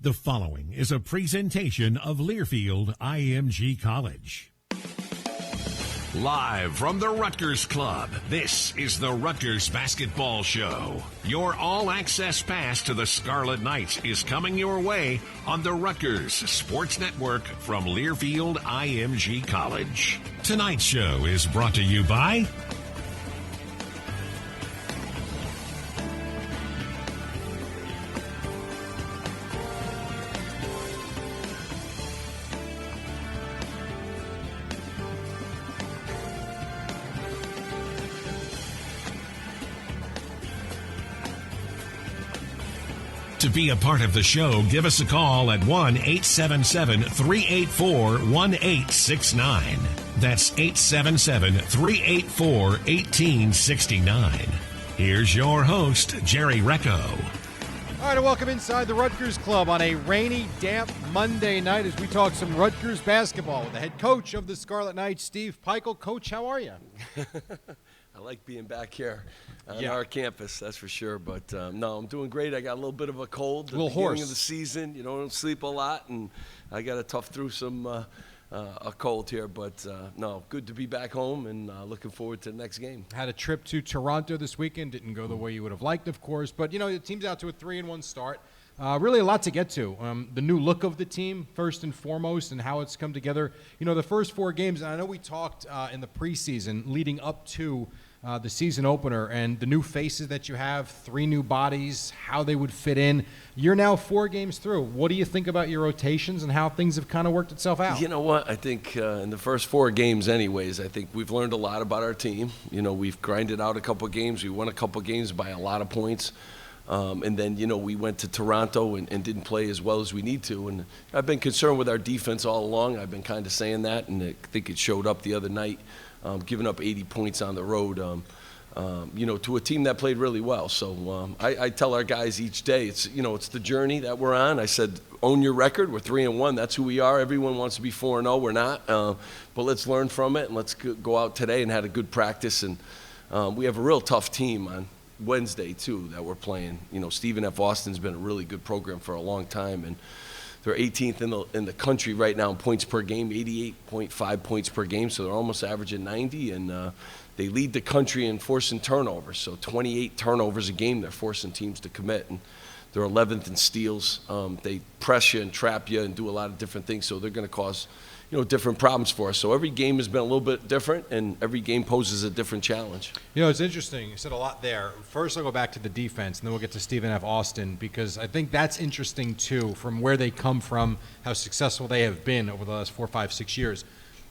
The following is a presentation of Learfield IMG College. Live from the Rutgers Club, this is the Rutgers Basketball Show. Your all-access pass to the Scarlet Knights is coming your way on the Rutgers Sports Network from Learfield IMG College. Tonight's show is brought to you by To be a part of the show, give us a call at 1-877-384-1869. That's 877-384-1869. Here's your host, Jerry Recco. All right, and welcome inside the Rutgers Club on a rainy, damp Monday night as we talk some Rutgers basketball with the head coach of the Scarlet Knights, Steve Pikiell. Coach, how are you? I like being back here on our campus, that's for sure. But, no, I'm doing great. I got a little bit of a cold at the beginning of the season. You know, I don't sleep a lot, and I got to tough through some a cold here. But, no, good to be back home and looking forward to the next game. Had a trip to Toronto this weekend. Didn't go the way you would have liked, of course. But, you know, the team's out to a 3-1 start. Really a lot to get to. The new look of the team, first and foremost, and how it's come together. You know, the first 4 games, and I know we talked in the preseason leading up to the season opener, and the new faces that you have, 3 new bodies, how they would fit in. You're now 4 games through. What do you think about your rotations and how things have kind of worked itself out? You know what? I think in the first 4 games anyways, I think we've learned a lot about our team. You know, we've grinded out a couple games. We won a couple games by a lot of points. And then, you know, we went to Toronto and didn't play as well as we need to. And I've been concerned with our defense all along. I've been kind of saying that, and I think it showed up the other night, giving up 80 points on the road, you know, to a team that played really well. So I tell our guys each day, it's, you know, it's the journey that we're on. I said, own your record. We're 3-1. That's who we are. Everyone wants to be 4-0. We're not. But let's learn from it, and let's go out today and have a good practice. And we have a real tough team on Wednesday too that we're playing. You know, Stephen F. Austin's been a really good program for a long time, and they're 18th in the country right now in points per game, 88.5 points per game, so they're almost averaging 90, and they lead the country in forcing turnovers, so 28 turnovers a game they're forcing teams to commit, and they're 11th in steals. They press you and trap you and do a lot of different things, so they're going to cause, you know, different problems for us. So every game has been a little bit different, and every game poses a different challenge. You know, it's interesting. You said a lot there. First, I'll go back to the defense, and then we'll get to Stephen F. Austin, because I think that's interesting, too, from where they come from, how successful they have been over the last 4, 5, 6 years.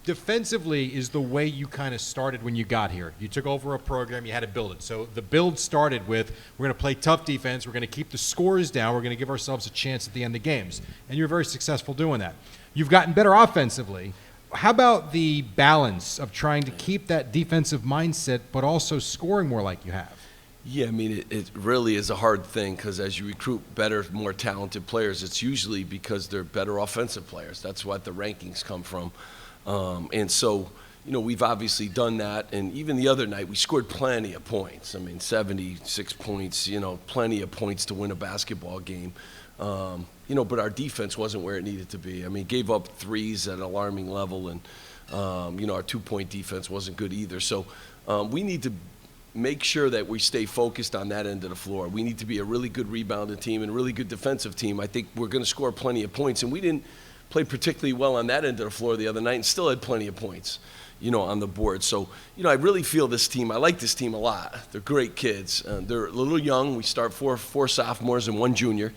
Defensively is the way you kind of started when you got here. You took over a program, you had to build it. So the build started with, we're going to play tough defense, we're going to keep the scores down, we're going to give ourselves a chance at the end of games. And you're very successful doing that. You've gotten better offensively. How about the balance of trying to keep that defensive mindset but also scoring more like you have? Yeah, I mean, it really is a hard thing, because as you recruit better, more talented players, it's usually because they're better offensive players. That's what the rankings come from. And so, you know, we've obviously done that. And even the other night, we scored plenty of points. I mean, 76 points, you know, plenty of points to win a basketball game. You know, but our defense wasn't where it needed to be. I mean, gave up threes at an alarming level, and, you know, our 2-point defense wasn't good either. So we need to make sure that we stay focused on that end of the floor. We need to be a really good rebounding team and a really good defensive team. I think we're going to score plenty of points, and we didn't play particularly well on that end of the floor the other night and still had plenty of points, you know, on the board. So, you know, I really feel this team, I like this team a lot. They're great kids. They're a little young. We start four sophomores and 1 junior.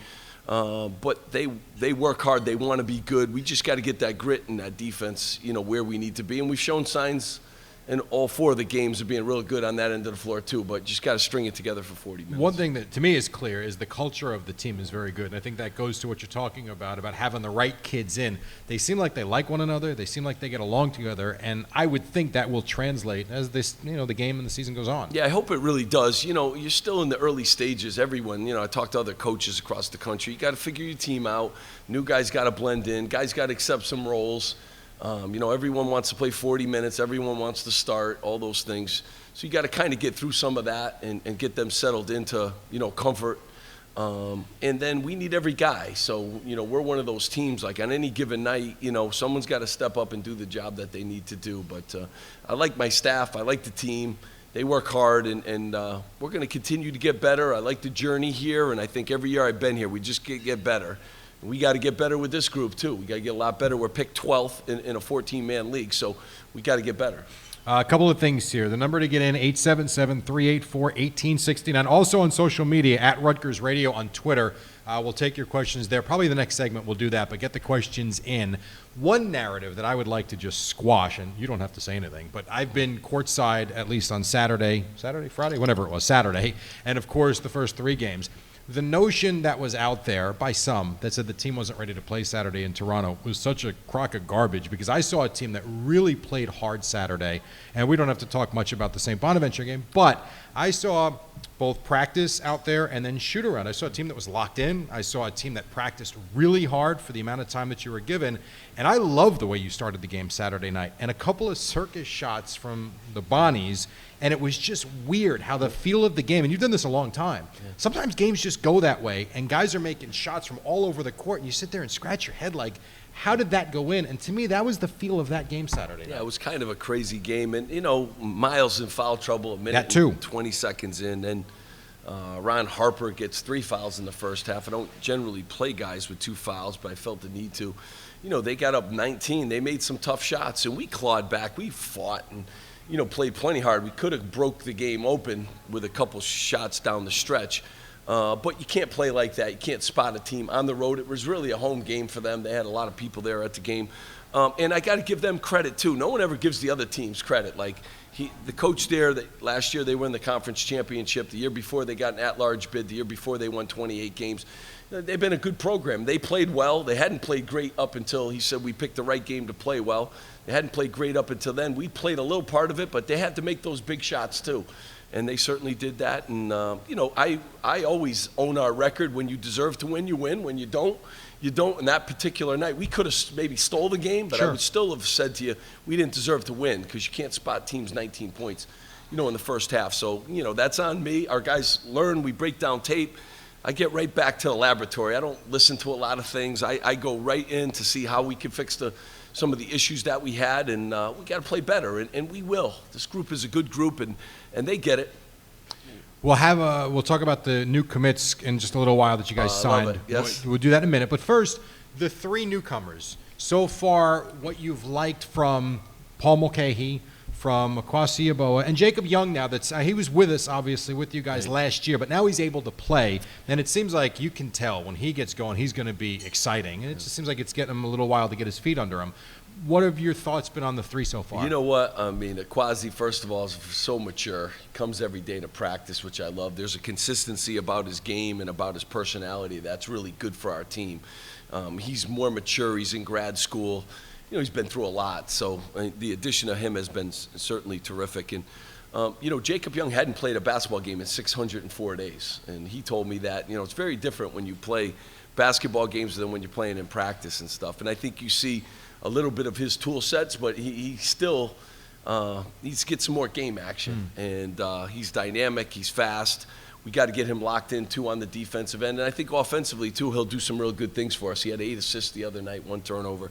But they work hard. They want to be good. We just got to get that grit and that defense, you know, where we need to be. And we've shown signs in all 4 of the games of being real good on that end of the floor too, but just got to string it together for 40 minutes. One thing that to me is clear is the culture of the team is very good, and I think that goes to what you're talking about having the right kids in. They seem like they like one another. They seem like they get along together, and I would think that will translate as this, you know, the game and the season goes on. Yeah, I hope it really does. You know, you're still in the early stages. Everyone, you know, I talk to other coaches across the country. You got to figure your team out. New guys got to blend in. Guys got to accept some roles. You know, everyone wants to play 40 minutes. Everyone wants to start, all those things. So you got to kind of get through some of that and get them settled into, you know, comfort And then we need every guy. So, we're one of those teams, like on any given night, someone's got to step up and do the job that they need to do. But I like my staff. I like the team. They work hard, and we're going to continue to get better. I like the journey here, and I think every year I've been here, we just get better. We got to get better with this group, too. We got to get a lot better. We're picked 12th in a 14-man league, so we got to get better. A couple of things here. The number to get in, 877-384-1869. Also on social media, at Rutgers Radio on Twitter. We'll take your questions there. Probably the next segment we'll do that, but get the questions in. One narrative that I would like to just squash, and you don't have to say anything, but I've been courtside at least on Friday, whenever it was, Saturday, and of course the first 3 games. The notion that was out there by some that said the team wasn't ready to play Saturday in Toronto was such a crock of garbage, because I saw a team that really played hard Saturday, and we don't have to talk much about the St. Bonaventure game, but I saw both practice out there and then shoot around. I saw a team that was locked in. I saw a team that practiced really hard for the amount of time that you were given, and I love the way you started the game Saturday night, and a couple of circus shots from the Bonnies, and it was just weird how the feel of the game, and you've done this a long time, sometimes games just go that way, and guys are making shots from all over the court, and you sit there and scratch your head like, how did that go in? And to me, that was the feel of that game Saturday night. Yeah, it was kind of a crazy game. And, Miles in foul trouble a minute and 20 seconds in. And Ron Harper gets 3 fouls in the first half. I don't generally play guys with 2 fouls, but I felt the need to. They got up 19. They made some tough shots, and we clawed back. We fought and, played plenty hard. We could have broke the game open with a couple shots down the stretch. But you can't play like that. You can't spot a team on the road. It was really a home game for them. They had a lot of people there at the game. And I got to give them credit, too. No one ever gives the other teams credit. Like, the coach there, last year they won the conference championship. The year before they got an at-large bid. The year before they won 28 games. They've been a good program. They played well. They hadn't played great up until he said we picked the right game to play well. They hadn't played great up until then. We played a little part of it, but they had to make those big shots, too. And they certainly did that. And, I always own our record. When you deserve to win, you win. When you don't, you don't. And that particular night, we could have maybe stole the game, but I would still have said to you, we didn't deserve to win, because you can't spot teams 19 points, in the first half. So, that's on me. Our guys learn. We break down tape. I get right back to the laboratory. I don't listen to a lot of things. I go right in to see how we can fix some of the issues that we had, and we got to play better, and we will. This group is a good group, and they get it. We'll talk about the new commits in just a little while that you guys signed. Love it. Yes. We'll do that in a minute. But first, the 3 newcomers. So far, what you've liked from Paul Mulcahy, from Akwasi Yeboah, and Jacob Young now. He was with us, obviously, with you guys last year, but now he's able to play. And it seems like you can tell when he gets going, he's going to be exciting. And it just seems like it's getting him a little while to get his feet under him. What have your thoughts been on the 3 so far? You know what? I mean, Akwasi, first of all, is so mature. He comes every day to practice, which I love. There's a consistency about his game and about his personality that's really good for our team. He's more mature. He's in grad school. He's been through a lot. So the addition of him has been certainly terrific. And, Jacob Young hadn't played a basketball game in 604 days. And he told me that, it's very different when you play basketball games than when you're playing in practice and stuff. And I think you see a little bit of his tool sets, but he still needs to get some more game action. And he's dynamic, he's fast. We got to get him locked in, too, on the defensive end. And I think offensively, too, he'll do some real good things for us. He had 8 assists the other night, 1 turnover.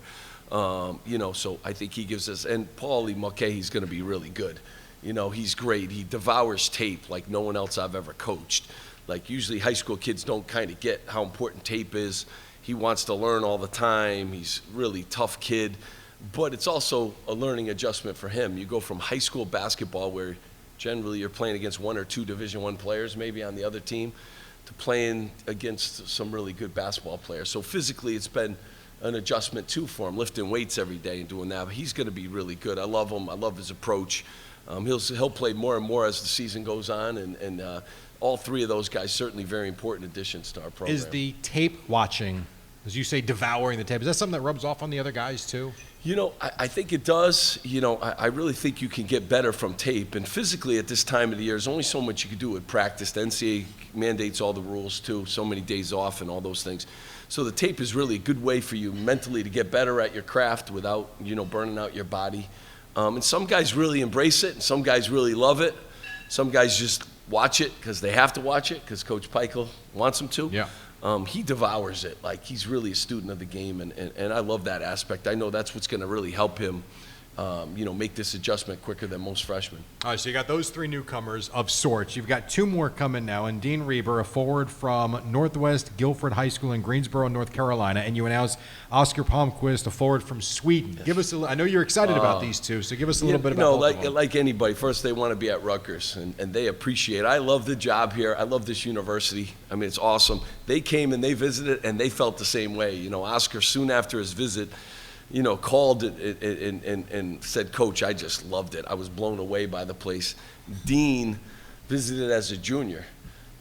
So I think he gives us – and Paulie Mulcahy's going to be really good. He's great. He devours tape like no one else I've ever coached. Like, usually high school kids don't kind of get how important tape is. He wants to learn all the time. He's a really tough kid. But it's also a learning adjustment for him. You go from high school basketball, where generally you're playing against 1 or 2 Division I players maybe on the other team, to playing against some really good basketball players. So physically it's been an adjustment, too, for him, lifting weights every day and doing that. But he's going to be really good. I love him. I love his approach. He'll play more and more as the season goes on, and all 3 of those guys certainly very important additions to our program. Is the tape watching, as you say, devouring the tape, is that something that rubs off on the other guys, too? I think it does. I really think you can get better from tape. And physically at this time of the year, there's only so much you can do with practice. The NCAA mandates all the rules, too, so many days off and all those things. So the tape is really a good way for you mentally to get better at your craft without, burning out your body. And some guys really embrace it, and some guys really love it. Some guys just watch it because they have to watch it because Coach Pikiell wants them to. Yeah. He devours it. Like, he's really a student of the game, and I love that aspect. I know that's what's going to really help him, make this adjustment quicker than most freshmen. All right, so you got those three newcomers of sorts. You've got two more coming now, and Dean Reber, a forward from Northwest Guilford High School in Greensboro, North Carolina, and you announce Oscar Palmquist, a forward from Sweden. Yes. Give us I know you're excited about these two, so give us a little bit about both of them. Like anybody, first they want to be at Rutgers, and they appreciate it. I love the job here. I love this university. I mean, it's awesome. They came and they visited, and they felt the same way. Oscar, soon after his visit, called and said, Coach, I just loved it. I was blown away by the place. Dean visited as a junior,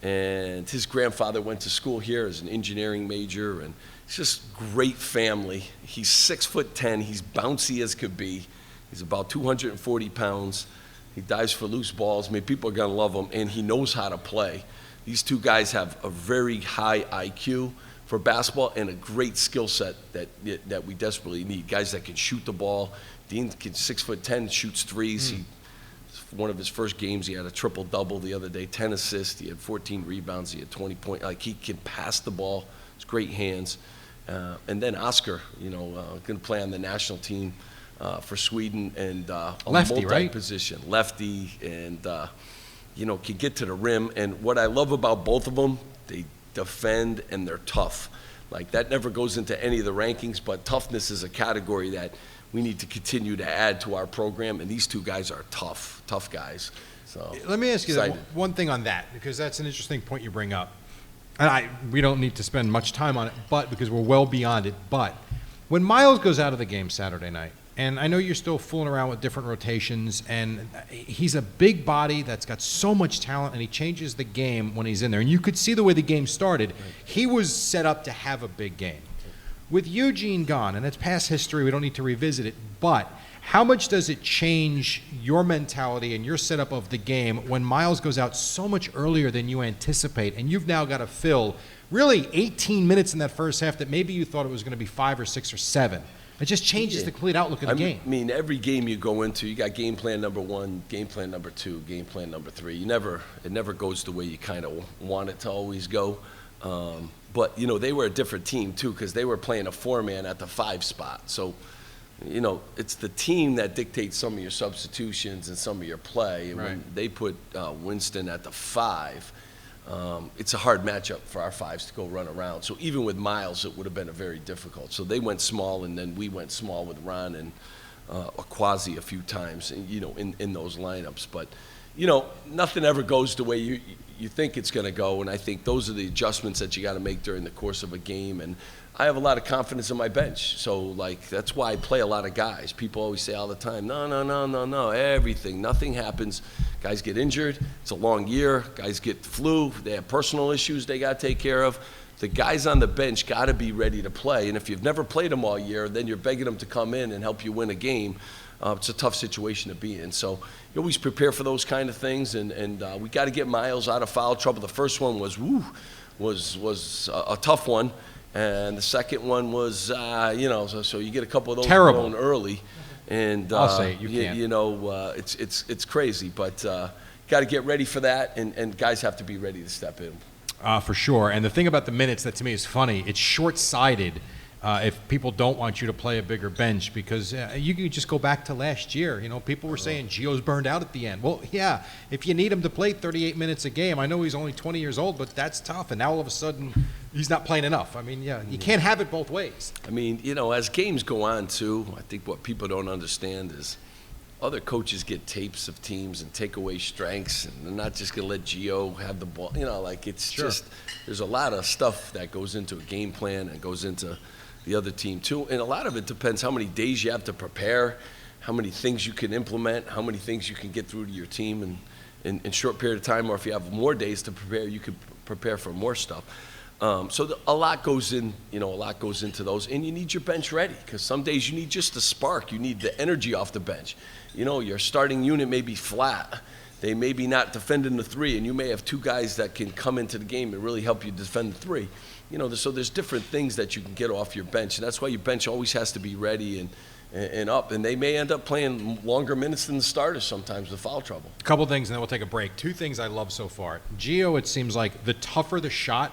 and his grandfather went to school here as an engineering major, and it's just great family. He's 6'10". He's bouncy as could be. He's about 240 pounds. He dives for loose balls. I mean, people are going to love him, and he knows how to play. These two guys have a very high IQ for basketball and a great skill set that we desperately need. Guys that can shoot the ball. Dean, 6'10", shoots threes. One of his first games, he had a triple-double the other day, 10 assists. He had 14 rebounds. He had 20 points. Like, he can pass the ball. It's great hands. And then Oscar, going to play on the national team for Sweden, and a lefty, right? Position, lefty, and can get to the rim. And what I love about both of them, they defend and they're tough. Like, that never goes into any of the rankings, but toughness is a category that we need to continue to add to our program, and these two guys are tough guys. So let me ask you one thing on that, because that's an interesting point you bring up. And we don't need to spend much time on it, but because we're well beyond it. But when Miles goes out of the game Saturday night, and I know you're still fooling around with different rotations, and he's a big body that's got so much talent, and he changes the game when he's in there. And you could see the way the game started. He was set up to have a big game. With Eugene gone, and it's past history, we don't need to revisit it, but how much does it change your mentality and your setup of the game when Miles goes out so much earlier than you anticipate, and you've now got to fill really 18 minutes in that first half that maybe you thought it was going to be 5 or 6 or 7? It just changes the complete outlook of the game. I mean, every game you go into, you got game plan number 1, game plan number 2, game plan number 3. It never goes the way you kind of want it to always go. But, they were a different team, too, because they were playing a 4-man at the 5 spot. So, it's the team that dictates some of your substitutions and some of your play. And when they put Winston at the 5, it's a hard matchup for our 5s to go run around. So even with Miles, it would have been a very difficult. So they went small, and then we went small with Ron and Aquazi a few times, in those lineups. But, nothing ever goes the way you think it's going to go, and I think those are the adjustments that you got to make during the course of a game. And I have a lot of confidence in my bench, so that's why I play a lot of guys. People always say all the time, no, everything, nothing happens. Guys get injured, it's a long year, guys get flu, they have personal issues they got to take care of. The guys on the bench got to be ready to play, and if you've never played them all year, then you're begging them to come in and help you win a game. It's a tough situation to be in. So you always prepare for those kind of things, and we got to get Miles out of foul trouble. The first one was a tough one, and the second one was so you get a couple of those going early, and I'll say it, you can't. It's crazy, but got to get ready for that, and guys have to be ready to step in. For sure. And the thing about the minutes that to me is funny, it's short-sighted. If people don't want you to play a bigger bench, because you can just go back to last year. People were saying Gio's burned out at the end. Well, yeah, if you need him to play 38 minutes a game, I know he's only 20 years old, but that's tough. And now all of a sudden, he's not playing enough. I mean, you can't have it both ways. I mean, as games go on, too, I think what people don't understand is other coaches get tapes of teams and take away strengths, and they're not just going to let Gio have the ball. It's just, there's a lot of stuff that goes into a game plan and goes into the other team too, and a lot of it depends how many days you have to prepare, how many things you can implement, how many things you can get through to your team in a short period of time, or if you have more days to prepare, you can prepare for more stuff. So a lot goes into those, and you need your bench ready, because some days you need just a spark, you need the energy off the bench. Your starting unit may be flat. They may be not defending the 3, and you may have 2 guys that can come into the game and really help you defend the 3. So there's different things that you can get off your bench, and that's why your bench always has to be ready and up, and they may end up playing longer minutes than the starters sometimes with foul trouble. A couple things, and then we'll take a break. Two things I love so far. Gio, it seems like the tougher the shot,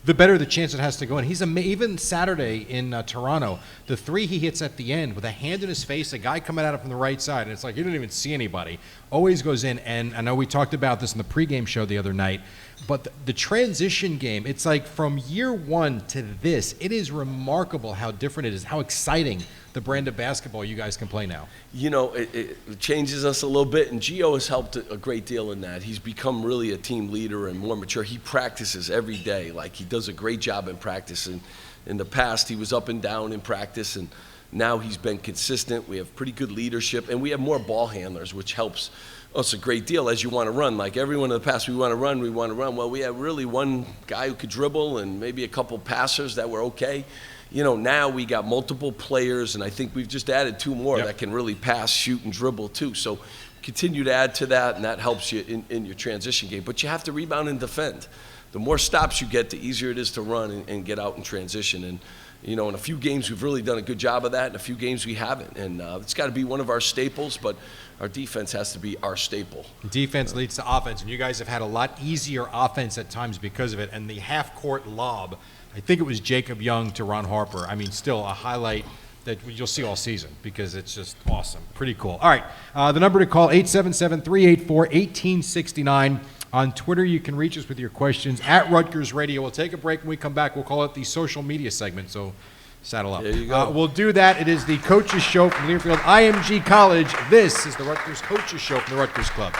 the better the chance it has to go in. He's even Saturday in Toronto, the three he hits at the end with a hand in his face, a guy coming at him from the right side, and it's like he didn't even see anybody. Always goes in, and I know we talked about this in the pregame show the other night, but the transition game, it's like from year one to this, it is remarkable how different it is, how exciting the brand of basketball you guys can play now. You know, it changes us a little bit, and Gio has helped a great deal in that. He's become really a team leader and more mature. He practices every day. Like, he does a great job in practice. And in the past, he was up and down in practice, and now he's been consistent. We have pretty good leadership, and we have more ball handlers, which helps us a great deal as you want to run. Like everyone in the past, we want to run. Well, we have really one guy who could dribble and maybe a couple passers that were okay. You know, now we got multiple players, and I think we've just added two more that can really pass, shoot, and dribble too. So continue to add to that, and that helps you in your transition game. But you have to rebound and defend. The more stops you get, the easier it is to run and get out in transition. And, you know, in a few games we've really done a good job of that. In a few games we haven't. And it's got to be one of our staples, but our defense has to be our staple. Defense leads to offense, and you guys have had a lot easier offense at times because of it. And the half-court lob, I think it was Jacob Young to Ron Harper. I mean, still a highlight that you'll see all season because it's just awesome. Pretty cool. All right, the number to call, 877-384-1869. On Twitter, you can reach us with your questions at Rutgers Radio. We'll take a break. When we come back, we'll call it the social media segment, so saddle up. There you go. We'll do that. It is the Coaches Show from Learfield IMG College. This is the Rutgers Coaches Show from the Rutgers Club.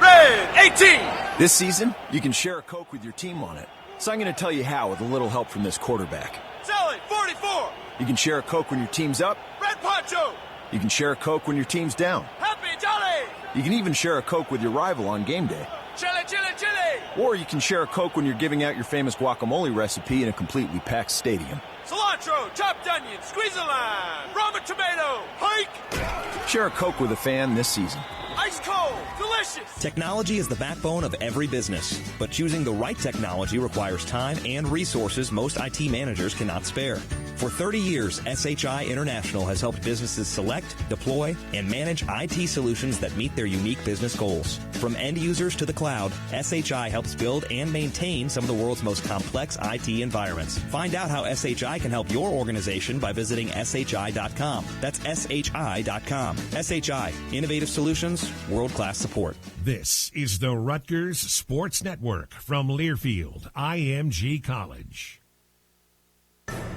Red 18! This season, you can share a Coke with your team on it. So I'm going to tell you how with a little help from this quarterback. Sally, 44! You can share a Coke when your team's up. Red Poncho! You can share a Coke when your team's down. Happy Jolly! You can even share a Coke with your rival on game day. Chili, chili, chili! Or you can share a Coke when you're giving out your famous guacamole recipe in a completely packed stadium. Cilantro, chopped onion, squeeze a lime, ramen tomato, hike! Share a Coke with a fan this season. Ice cold, delicious! Technology is the backbone of every business, but choosing the right technology requires time and resources most IT managers cannot spare. For 30 years, SHI International has helped businesses select, deploy, and manage IT solutions that meet their unique business goals. From end users to the cloud, SHI helps build and maintain some of the world's most complex IT environments. Find out how SHI can help your organization by visiting SHI.com. That's SHI.com. SHI, innovative solutions, world-class support. This is the Rutgers Sports Network from Learfield IMG College.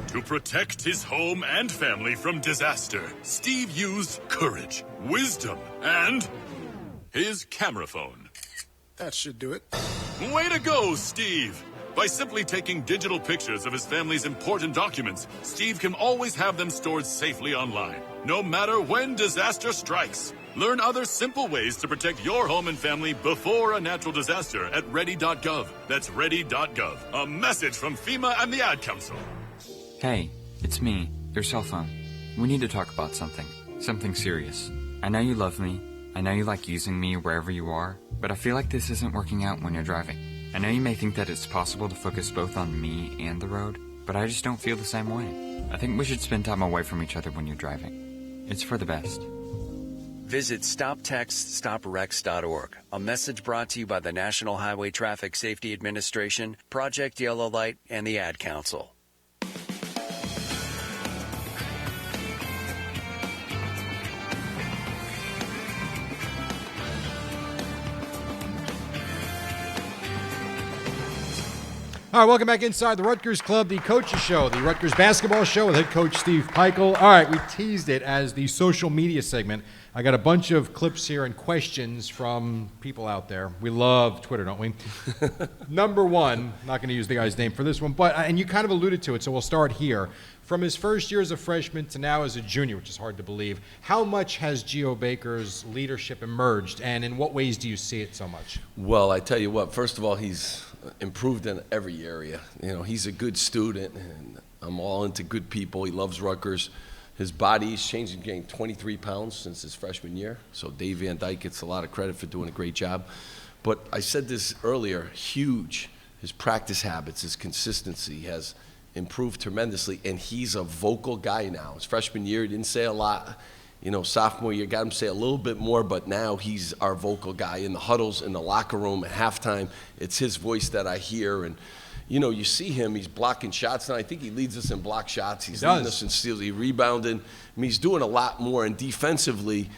To protect his home and family from disaster, Steve used courage, wisdom, and his camera phone. That should do it. Way to go, Steve! By simply taking digital pictures of his family's important documents, Steve can always have them stored safely online, no matter when disaster strikes. Learn other simple ways to protect your home and family before a natural disaster at ready.gov. That's ready.gov. A message from FEMA and the Ad Council. Hey, it's me, your cell phone. We need to talk about something serious. I know you love me, I know you like using me wherever you are, but I feel like this isn't working out when you're driving. I know you may think that it's possible to focus both on me and the road, but I just don't feel the same way. I think we should spend time away from each other when you're driving. It's for the best. Visit StopTextStopWrecks.org. A message brought to you by the National Highway Traffic Safety Administration, Project Yellow Light, and the Ad Council. All right, welcome back inside the Rutgers Club, the Coaches Show, the Rutgers Basketball Show with head coach Steve Pikiell. All right, we teased it as the social media segment. I got a bunch of clips here and questions from people out there. We love Twitter, don't we? Number one, not going to use the guy's name for this one, but and you kind of alluded to it, so we'll start here. From his first year as a freshman to now as a junior, which is hard to believe, how much has Geo Baker's leadership emerged, and in what ways do you see it so much? Well, I tell you what, first of all, he's improved in every area. You know, he's a good student, and I'm all into good people. He loves Rutgers. His body's changed and gained 23 pounds since his freshman year, so Dave Van Dyke gets a lot of credit for doing a great job. But I said this earlier, huge. His practice habits, his consistency has improved tremendously, and he's a vocal guy now. His freshman year, he didn't say a lot. Sophomore year, got him to say a little bit more, but now he's our vocal guy in the huddles, in the locker room, at halftime. It's his voice that I hear, and you see him, he's blocking shots now. I think he leads us in block shots. He's leading us in steals. He's rebounding. He's doing a lot more, and defensively,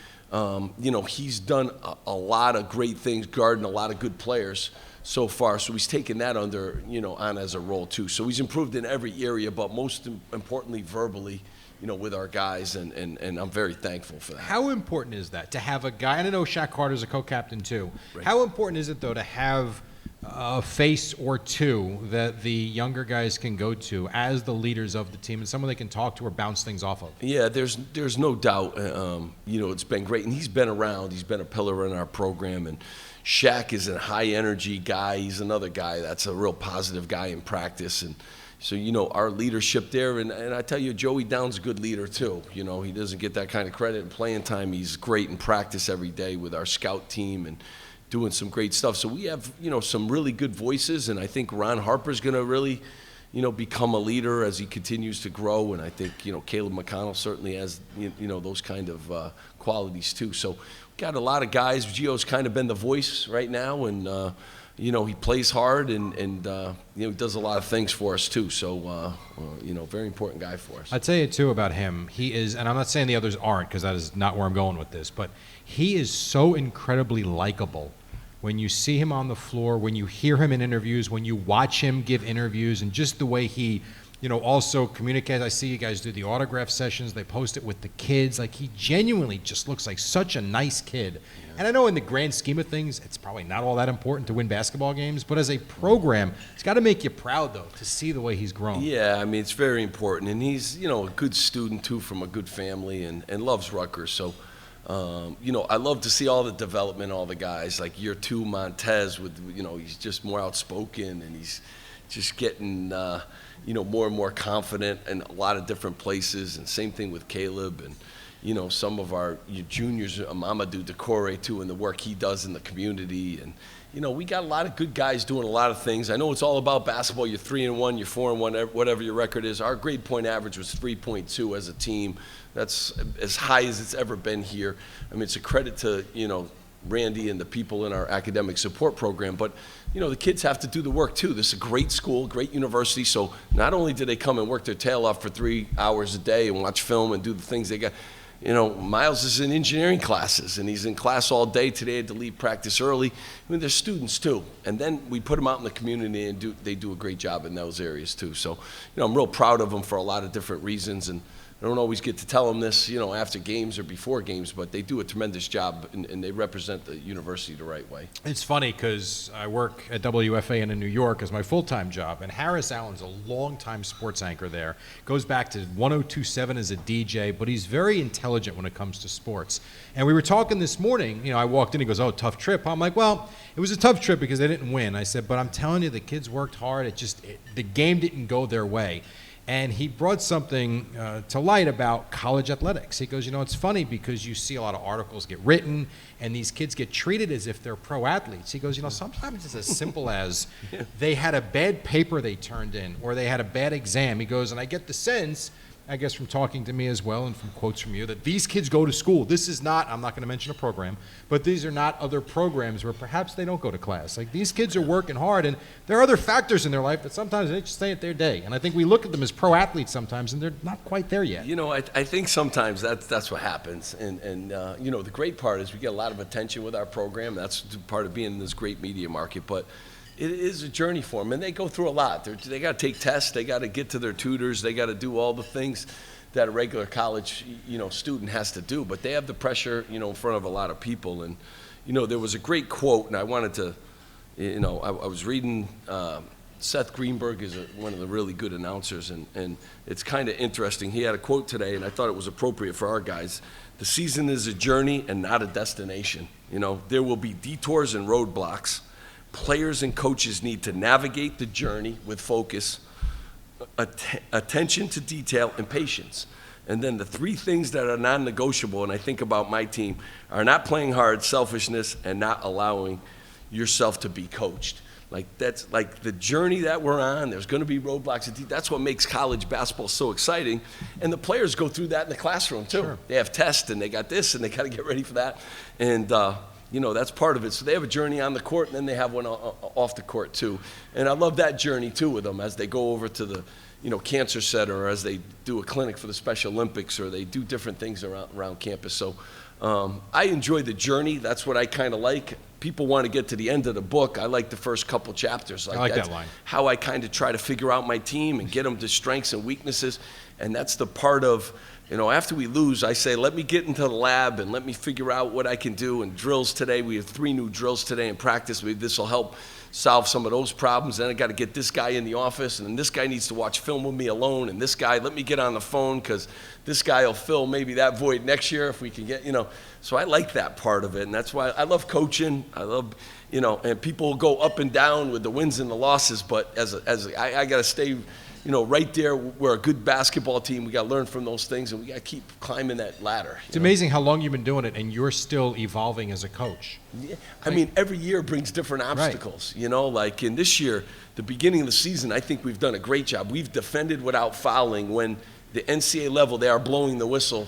he's done a lot of great things, guarding a lot of good players so far. So he's taken that on as a role too. So he's improved in every area, but most importantly, verbally, with our guys, and I'm very thankful for that. How important is that to have a guy, and I know Shaq Carter's a co-captain too. Right. How important is it though to have a face or two that the younger guys can go to as the leaders of the team, and someone they can talk to or bounce things off of? Yeah, there's no doubt. It's been great, and he's been around. He's been a pillar in our program, and Shaq is a high energy guy. He's another guy that's a real positive guy in practice, and so our leadership there. And I tell you, Joey Down's a good leader too. He doesn't get that kind of credit in playing time. He's great in practice every day with our scout team and doing some great stuff. So we have, some really good voices, and I think Ron Harper's going to really, become a leader as he continues to grow. And I think, Caleb McConnell certainly has, those kind of qualities too. So we got a lot of guys. Gio's kind of been the voice right now, and he plays hard, and he does a lot of things for us too. So, very important guy for us. I'd say too about him. He is, and I'm not saying the others aren't, because that is not where I'm going with this, but he is so incredibly likable. When you see him on the floor, when you hear him in interviews, when you watch him give interviews, and just the way he, also communicates. I see you guys do the autograph sessions. They post it with the kids. Like, he genuinely just looks like such a nice kid. Yeah. And I know in the grand scheme of things, it's probably not all that important to win basketball games, but as a program, it's got to make you proud, though, to see the way he's grown. Yeah, it's very important. And he's, a good student, too, from a good family, and loves Rutgers. So, I love to see all the development, all the guys. Like year 2, Montez, he's just more outspoken, and he's just getting, more and more confident in a lot of different places. And same thing with Caleb, and, some of our juniors, Mamadou Decore, too, and the work he does in the community. And, we got a lot of good guys doing a lot of things. I know it's all about basketball. You're 3-1, you're 4-1, whatever your record is. Our grade point average was 3.2 as a team. That's as high as it's ever been here. It's a credit to, Randy and the people in our academic support program, but, the kids have to do the work too. This is a great school, great university, so not only do they come and work their tail off for 3 hours a day and watch film and do the things they got. Miles is in engineering classes, and he's in class all day. Today I had to leave practice early. They're students too. And then we put them out in the community, and they do a great job in those areas too. So, I'm real proud of them for a lot of different reasons, and I don't always get to tell them this, after games or before games, but they do a tremendous job, and they represent the university the right way. It's funny because I work at WFAN in New York as my full-time job, and Harris Allen's a longtime sports anchor there. Goes back to 1027 as a DJ, but he's very intelligent when it comes to sports. And we were talking this morning, I walked in, he goes, "Oh, tough trip." I'm like, "Well, it was a tough trip because they didn't win." I said, "But I'm telling you, the kids worked hard. The game didn't go their way." And he brought something to light about college athletics. He goes, it's funny because you see a lot of articles get written, and these kids get treated as if they're pro athletes. He goes, sometimes it's as simple as they had a bad paper they turned in, or they had a bad exam. He goes, and I get the sense, I guess from talking to me as well and from quotes from you, that these kids go to school. This is not, I'm not going to mention a program, but these are not other programs where perhaps they don't go to class. Like, these kids are working hard, and there are other factors in their life that sometimes they just stay at their day. And I think we look at them as pro athletes sometimes, and they're not quite there yet. I think sometimes that's what happens. And the great part is we get a lot of attention with our program. That's part of being in this great media market. But it is a journey for them, and they go through a lot. They got to take tests. They got to get to their tutors. They got to do all the things that a regular college, student has to do. But they have the pressure, in front of a lot of people. And, there was a great quote, and I wanted to, I was reading, Seth Greenberg is one of the really good announcers, and it's kind of interesting. He had a quote today, and I thought it was appropriate for our guys. "The season is a journey and not a destination. There will be detours and roadblocks. Players and coaches need to navigate the journey with focus, attention to detail, and patience. And then the 3 things that are non-negotiable, and I think about my team, are not playing hard, selfishness, and not allowing yourself to be coached." Like, that's like the journey that we're on. There's going to be roadblocks. That's what makes college basketball so exciting. And the players go through that in the classroom, too. Sure. They have tests, and they got this, and they got to get ready for that. And, that's part of it. So they have a journey on the court, and then they have one off the court, too. And I love that journey, too, with them as they go over to the, cancer center, or as they do a clinic for the Special Olympics, or they do different things around campus. So I enjoy the journey. That's what I kind of like. People want to get to the end of the book. I like the first couple chapters. I like that line. How I kind of try to figure out my team and get them to strengths and weaknesses. And that's the part of, after we lose, I say, let me get into the lab and let me figure out what I can do. And drills today, we have 3 new drills today in practice. Maybe this will help solve some of those problems. Then I got to get this guy in the office, and then this guy needs to watch film with me alone, and this guy, let me get on the phone because this guy will fill maybe that void next year if we can get, So I like that part of it, and that's why I love coaching. I love, and people go up and down with the wins and the losses, but I got to stay, right there. We're a good basketball team. We got to learn from those things, and we got to keep climbing that ladder. It's amazing how long you've been doing it, and you're still evolving as a coach. Yeah. I mean, every year brings different obstacles, right. Like in this year, the beginning of the season, I think we've done a great job. We've defended without fouling when the NCAA level, they are blowing the whistle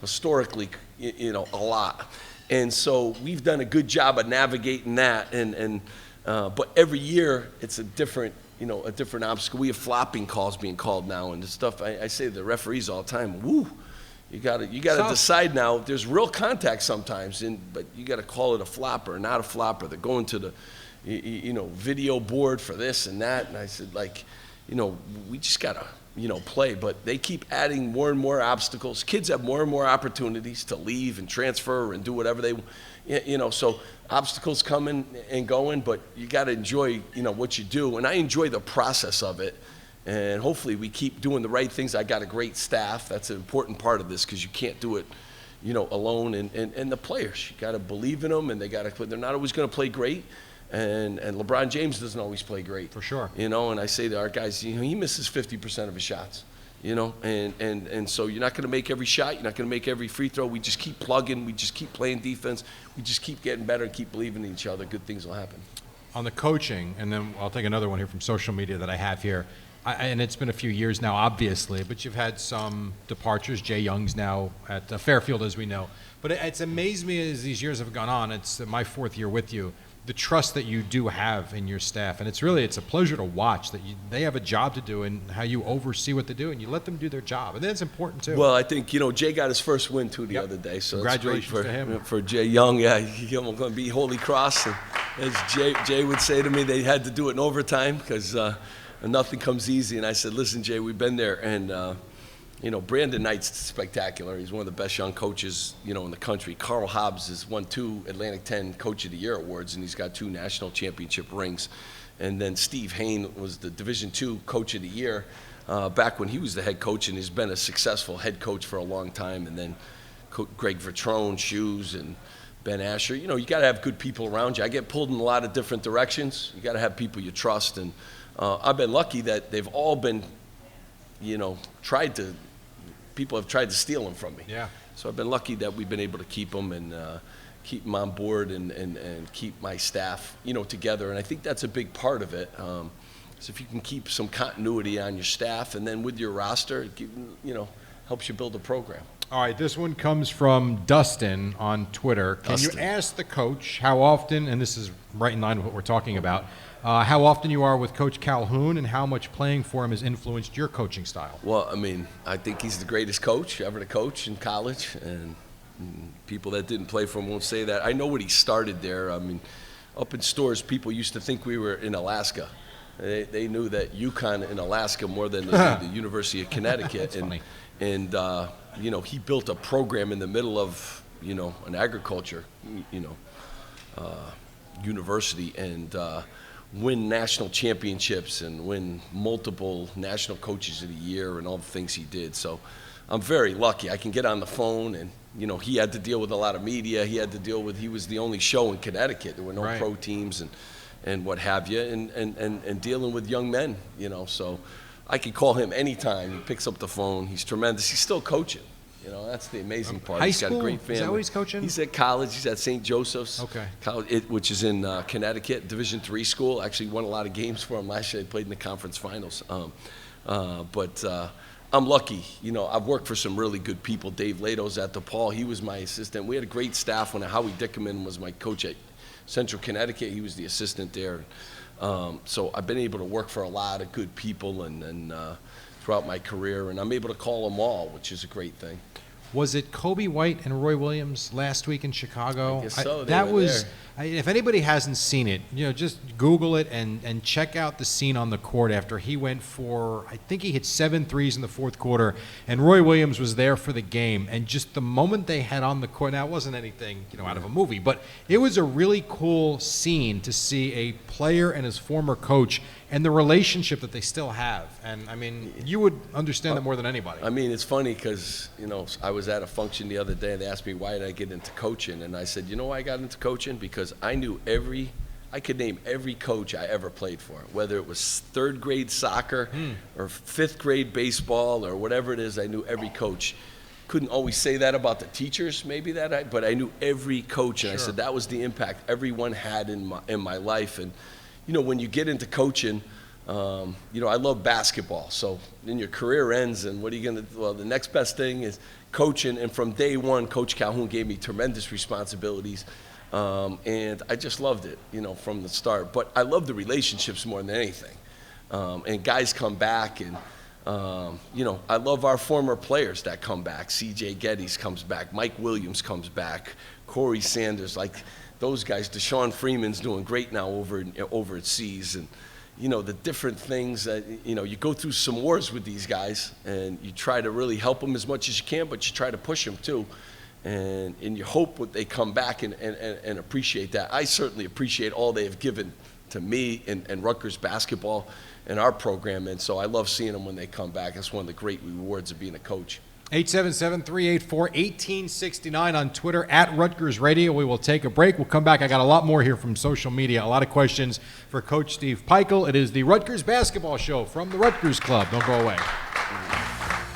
historically, a lot. And so we've done a good job of navigating that. But every year it's a different obstacle. We have flopping calls being called now and the stuff. I say to the referees all the time, woo, you gotta decide now. There's real contact sometimes, but you gotta call it a flopper, not a flopper. They're going to the, video board for this and that. And I said, we just gotta, play. But they keep adding more and more obstacles. Kids have more and more opportunities to leave and transfer and do whatever they, so obstacles coming and going, but you got to enjoy, what you do. And I enjoy the process of it. And hopefully we keep doing the right things. I got a great staff. That's an important part of this because you can't do it, alone. And the players, you got to believe in them, and they're not always going to play great. And LeBron James doesn't always play great. For sure. And I say to our guys, he misses 50% of his shots. And so you're not going to make every shot. You're not going to make every free throw. We just keep plugging. We just keep playing defense. We just keep getting better and keep believing in each other. Good things will happen. On the coaching, and then I'll take another one here from social media that I have here. And it's been a few years now, obviously, but you've had some departures. Jay Young's now at Fairfield, as we know. But it's amazed me as these years have gone on. It's my 4th year with you. The trust that you do have in your staff, and it's a pleasure to watch that they have a job to do and how you oversee what they do and you let them do their job, and that's important too. Well, I think Jay got his first win too the other day, so congratulations it's to him. For Jay Young. Yeah, he's going to be Holy Cross, and as Jay would say to me, they had to do it in overtime because nothing comes easy. And I said, listen, Jay, we've been there, and Brandon Knight's spectacular. He's one of the best young coaches, in the country. Carl Hobbs has won 2 Atlantic 10 Coach of the Year awards, and he's got 2 national championship rings. And then Steve Hain was the Division II Coach of the Year back when he was the head coach, and he's been a successful head coach for a long time. And then Greg Vertrone, Shoes, and Ben Asher. You got to have good people around you. I get pulled in a lot of different directions. You got to have people you trust. And I've been lucky that they've all been, people have tried to steal them from me. Yeah. So I've been lucky that we've been able to keep them and keep them on board and keep my staff, together. And I think that's a big part of it. So if you can keep some continuity on your staff and then with your roster, it helps you build a program. All right, this one comes from Dustin on Twitter. Can you ask the coach how often, and this is right in line with what we're talking about, how often you are with Coach Calhoun and how much playing for him has influenced your coaching style? Well, I think he's the greatest coach ever to coach in college, and people that didn't play for him won't say that. I know when he started there. Up in Stores, people used to think we were in Alaska. They knew that UConn in Alaska more than the University of Connecticut. That's funny. And he built a program in the middle of, an agriculture, university, and win national championships and win multiple national coaches of the year and all the things he did. So I'm very lucky. I can get on the phone, and he had to deal with a lot of media. He was the only show in Connecticut. There were no pro teams and what have you, and dealing with young men, so I can call him anytime. He picks up the phone. He's tremendous. He's still coaching. You know, that's the amazing part. High He's got school? a great family. Is that where he's coaching? He's at college. He's at St. Joseph's. Okay. College, which is in Connecticut, Division III school. Actually won a lot of games for him last year. They played in the conference finals. But I'm lucky. You know, I've worked for some really good people. Dave Lato's at DePaul. He was my assistant. We had a great staff when Howie Dickerman was my coach at Central Connecticut. He was the assistant there. So I've been able to work for a lot of good people and throughout my career, and I'm able to call them all, which is a great thing. Was it Kobe White and Roy Williams last week in Chicago? I guess so. If anybody hasn't seen it, you know, just Google it and check out the scene on the court after he went for, I think he hit 7 threes in the fourth quarter, and Roy Williams was there for the game. And just the moment they had on the court, now it wasn't anything, you know, out of a movie, but it was a really cool scene to see a player and his former coach and the relationship that they still have. And, I mean, you would understand that more than anybody. I mean, it's funny because, you know, I was at a function the other day, and they asked me why did I get into coaching, and I said, you know why I got into coaching? Because I knew I could name every coach I ever played for, whether it was third grade soccer or fifth grade baseball or whatever it is. I knew every coach. Couldn't always say that about the teachers, maybe but I knew every coach, and Sure. I said that was the impact everyone had in my life. And you know, when you get into coaching, you know, I love basketball. So then your career ends, and what are you going to do? Well, the next best thing is coaching. And from day one, Coach Calhoun gave me tremendous responsibilities. And I just loved it, you know, from the start. But I love the relationships more than anything. And guys come back, and, you know, I love our former players that come back. C.J. Geddes comes back. Mike Williams comes back. Corey Sanders, like those guys. Deshaun Freeman's doing great now over at C's. And, you know, the different things that, you know, you go through some wars with these guys, and you try to really help them as much as you can, but you try to push them too. And you hope that they come back and appreciate that. I certainly appreciate all they have given to me and Rutgers basketball and our program, and so I love seeing them when they come back. That's one of the great rewards of being a coach. 877-384-1869 on Twitter, at Rutgers Radio. We will take a break. We'll come back. I got a lot more here from social media, a lot of questions for Coach Steve Pikiell. It is the Rutgers Basketball Show from the Rutgers Club. Don't go away.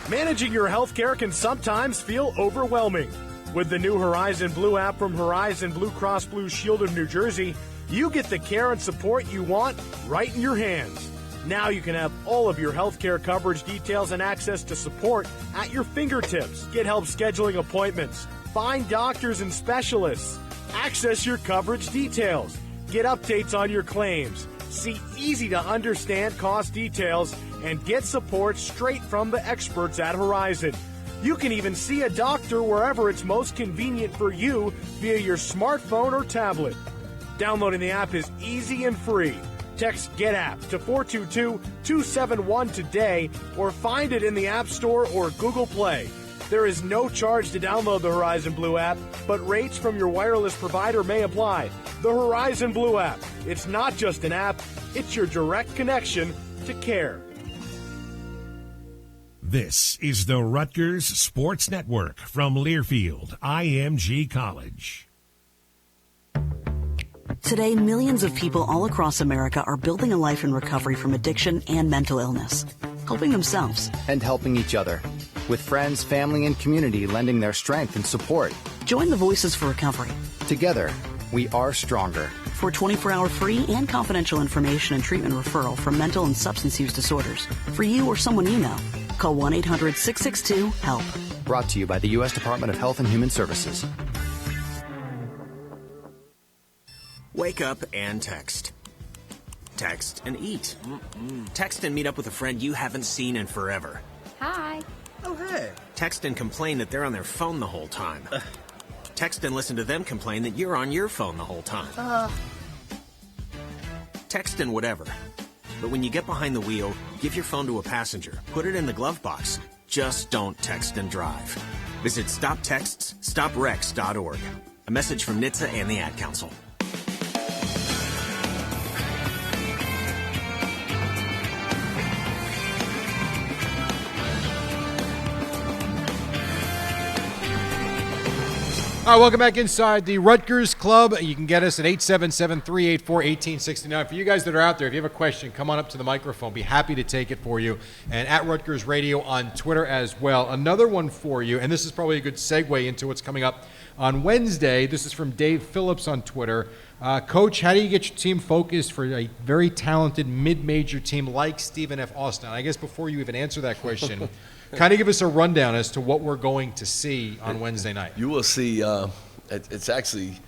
Managing your health care can sometimes feel overwhelming. With the new Horizon Blue app from Horizon Blue Cross Blue Shield of New Jersey, you get the care and support you want right in your hands. Now you can have all of your health care coverage details and access to support at your fingertips. Get help scheduling appointments, find doctors and specialists, access your coverage details, get updates on your claims, see easy-to-understand cost details, and get support straight from the experts at Horizon. You can even see a doctor wherever it's most convenient for you via your smartphone or tablet. Downloading the app is easy and free. Text GetApp to 422-271 today or find it in the App Store or Google Play. There is no charge to download the Horizon Blue app, but rates from your wireless provider may apply. The Horizon Blue app. It's not just an app, it's your direct connection to care. This is the Rutgers Sports Network from Learfield, IMG College. Today, millions of people all across America are building a life in recovery from addiction and mental illness, helping themselves and helping each other, with friends, family, and community lending their strength and support. Join the Voices for Recovery. Together, we are stronger. For 24-hour free and confidential information and treatment referral for mental and substance use disorders, for you or someone you know, call 1-800-662-HELP. Brought to you by the U.S. Department of Health and Human Services. Wake up and text. Text and eat. Text and meet up with a friend you haven't seen in forever. Hi. Oh, hey. Text and complain that they're on their phone the whole time. Text and listen to them complain that you're on your phone the whole time. Text and whatever. But when you get behind the wheel, give your phone to a passenger. Put it in the glove box. Just don't text and drive. Visit StopTextsStopWrecks.org. A message from NHTSA and the Ad Council. All right, welcome back inside the Rutgers Club. You can get us at 877-384-1869. For you guys that are out there, if you have a question, come on up to the microphone. Be happy to take it for you. And at Rutgers Radio on Twitter as well. Another one for you, and this is probably a good segue into what's coming up on Wednesday. This is from Dave Phillips on Twitter. Coach, how do you get your team focused for a very talented mid-major team like Stephen F. Austin? I guess before you even answer that question, kind of give us a rundown as to what we're going to see on Wednesday night. You will see, it's actually,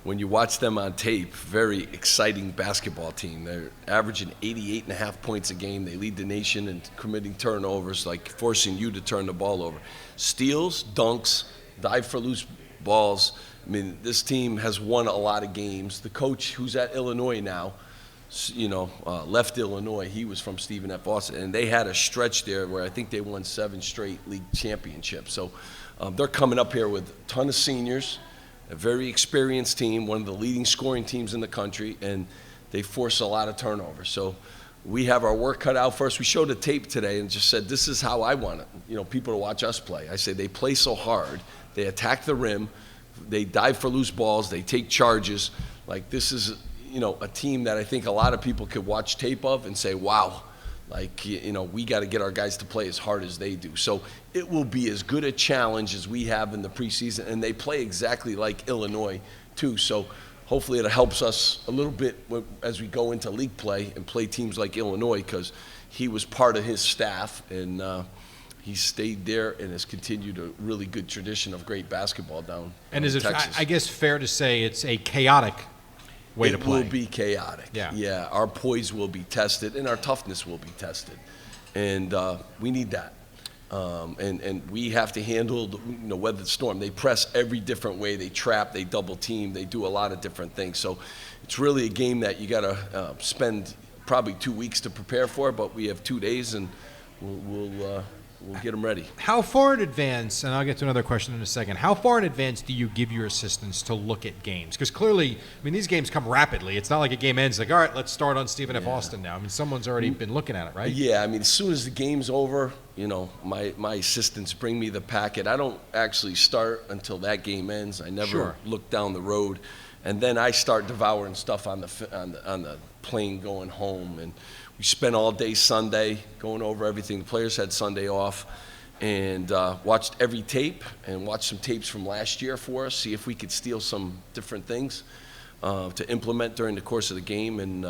when you watch them on tape, very exciting basketball team. They're averaging 88.5 points a game. They lead the nation in committing turnovers, like forcing you to turn the ball over. Steals, dunks, dive for loose balls. I mean, this team has won a lot of games. The coach, who's at Illinois now, left Illinois. He was from Stephen F. Austin, and they had a stretch there where I think they won 7 straight league championships. So they're coming up here with a ton of seniors, a very experienced team, one of the leading scoring teams in the country, and they force a lot of turnovers. So we have our work cut out for us. We showed a tape today and just said, this is how I want it, people to watch us play. I say they play so hard, they attack the rim, they dive for loose balls, they take charges. Like, this is a team that I think a lot of people could watch tape of and say, wow, we got to get our guys to play as hard as they do. So it will be as good a challenge as we have in the preseason, and they play exactly like Illinois too. So hopefully it helps us a little bit as we go into league play and play teams like Illinois, because he was part of his staff, and he stayed there and has continued a really good tradition of great basketball down in Texas. And is it, I guess, fair to say it's a chaotic way to play? It will be chaotic. Yeah, our poise will be tested, and our toughness will be tested, and we need that. And we have to handle weather the storm. They press every different way. They trap. They double team. They do a lot of different things. So it's really a game that you got to spend probably 2 weeks to prepare for. But we have 2 days, and we'll get them ready. How far in advance, and I'll get to another question in a second, how far in advance do you give your assistants to look at games? Because clearly, these games come rapidly. It's not like a game ends like, all right, let's start on Stephen F. Austin now. someone's already been looking at it, right? Yeah, as soon as the game's over, my assistants bring me the packet. I don't actually start until that game ends. I never look down the road. And then I start devouring stuff on the plane going home. And we spent all day Sunday going over everything. The players had Sunday off, and watched every tape and watched some tapes from last year for us, see if we could steal some different things to implement during the course of the game. And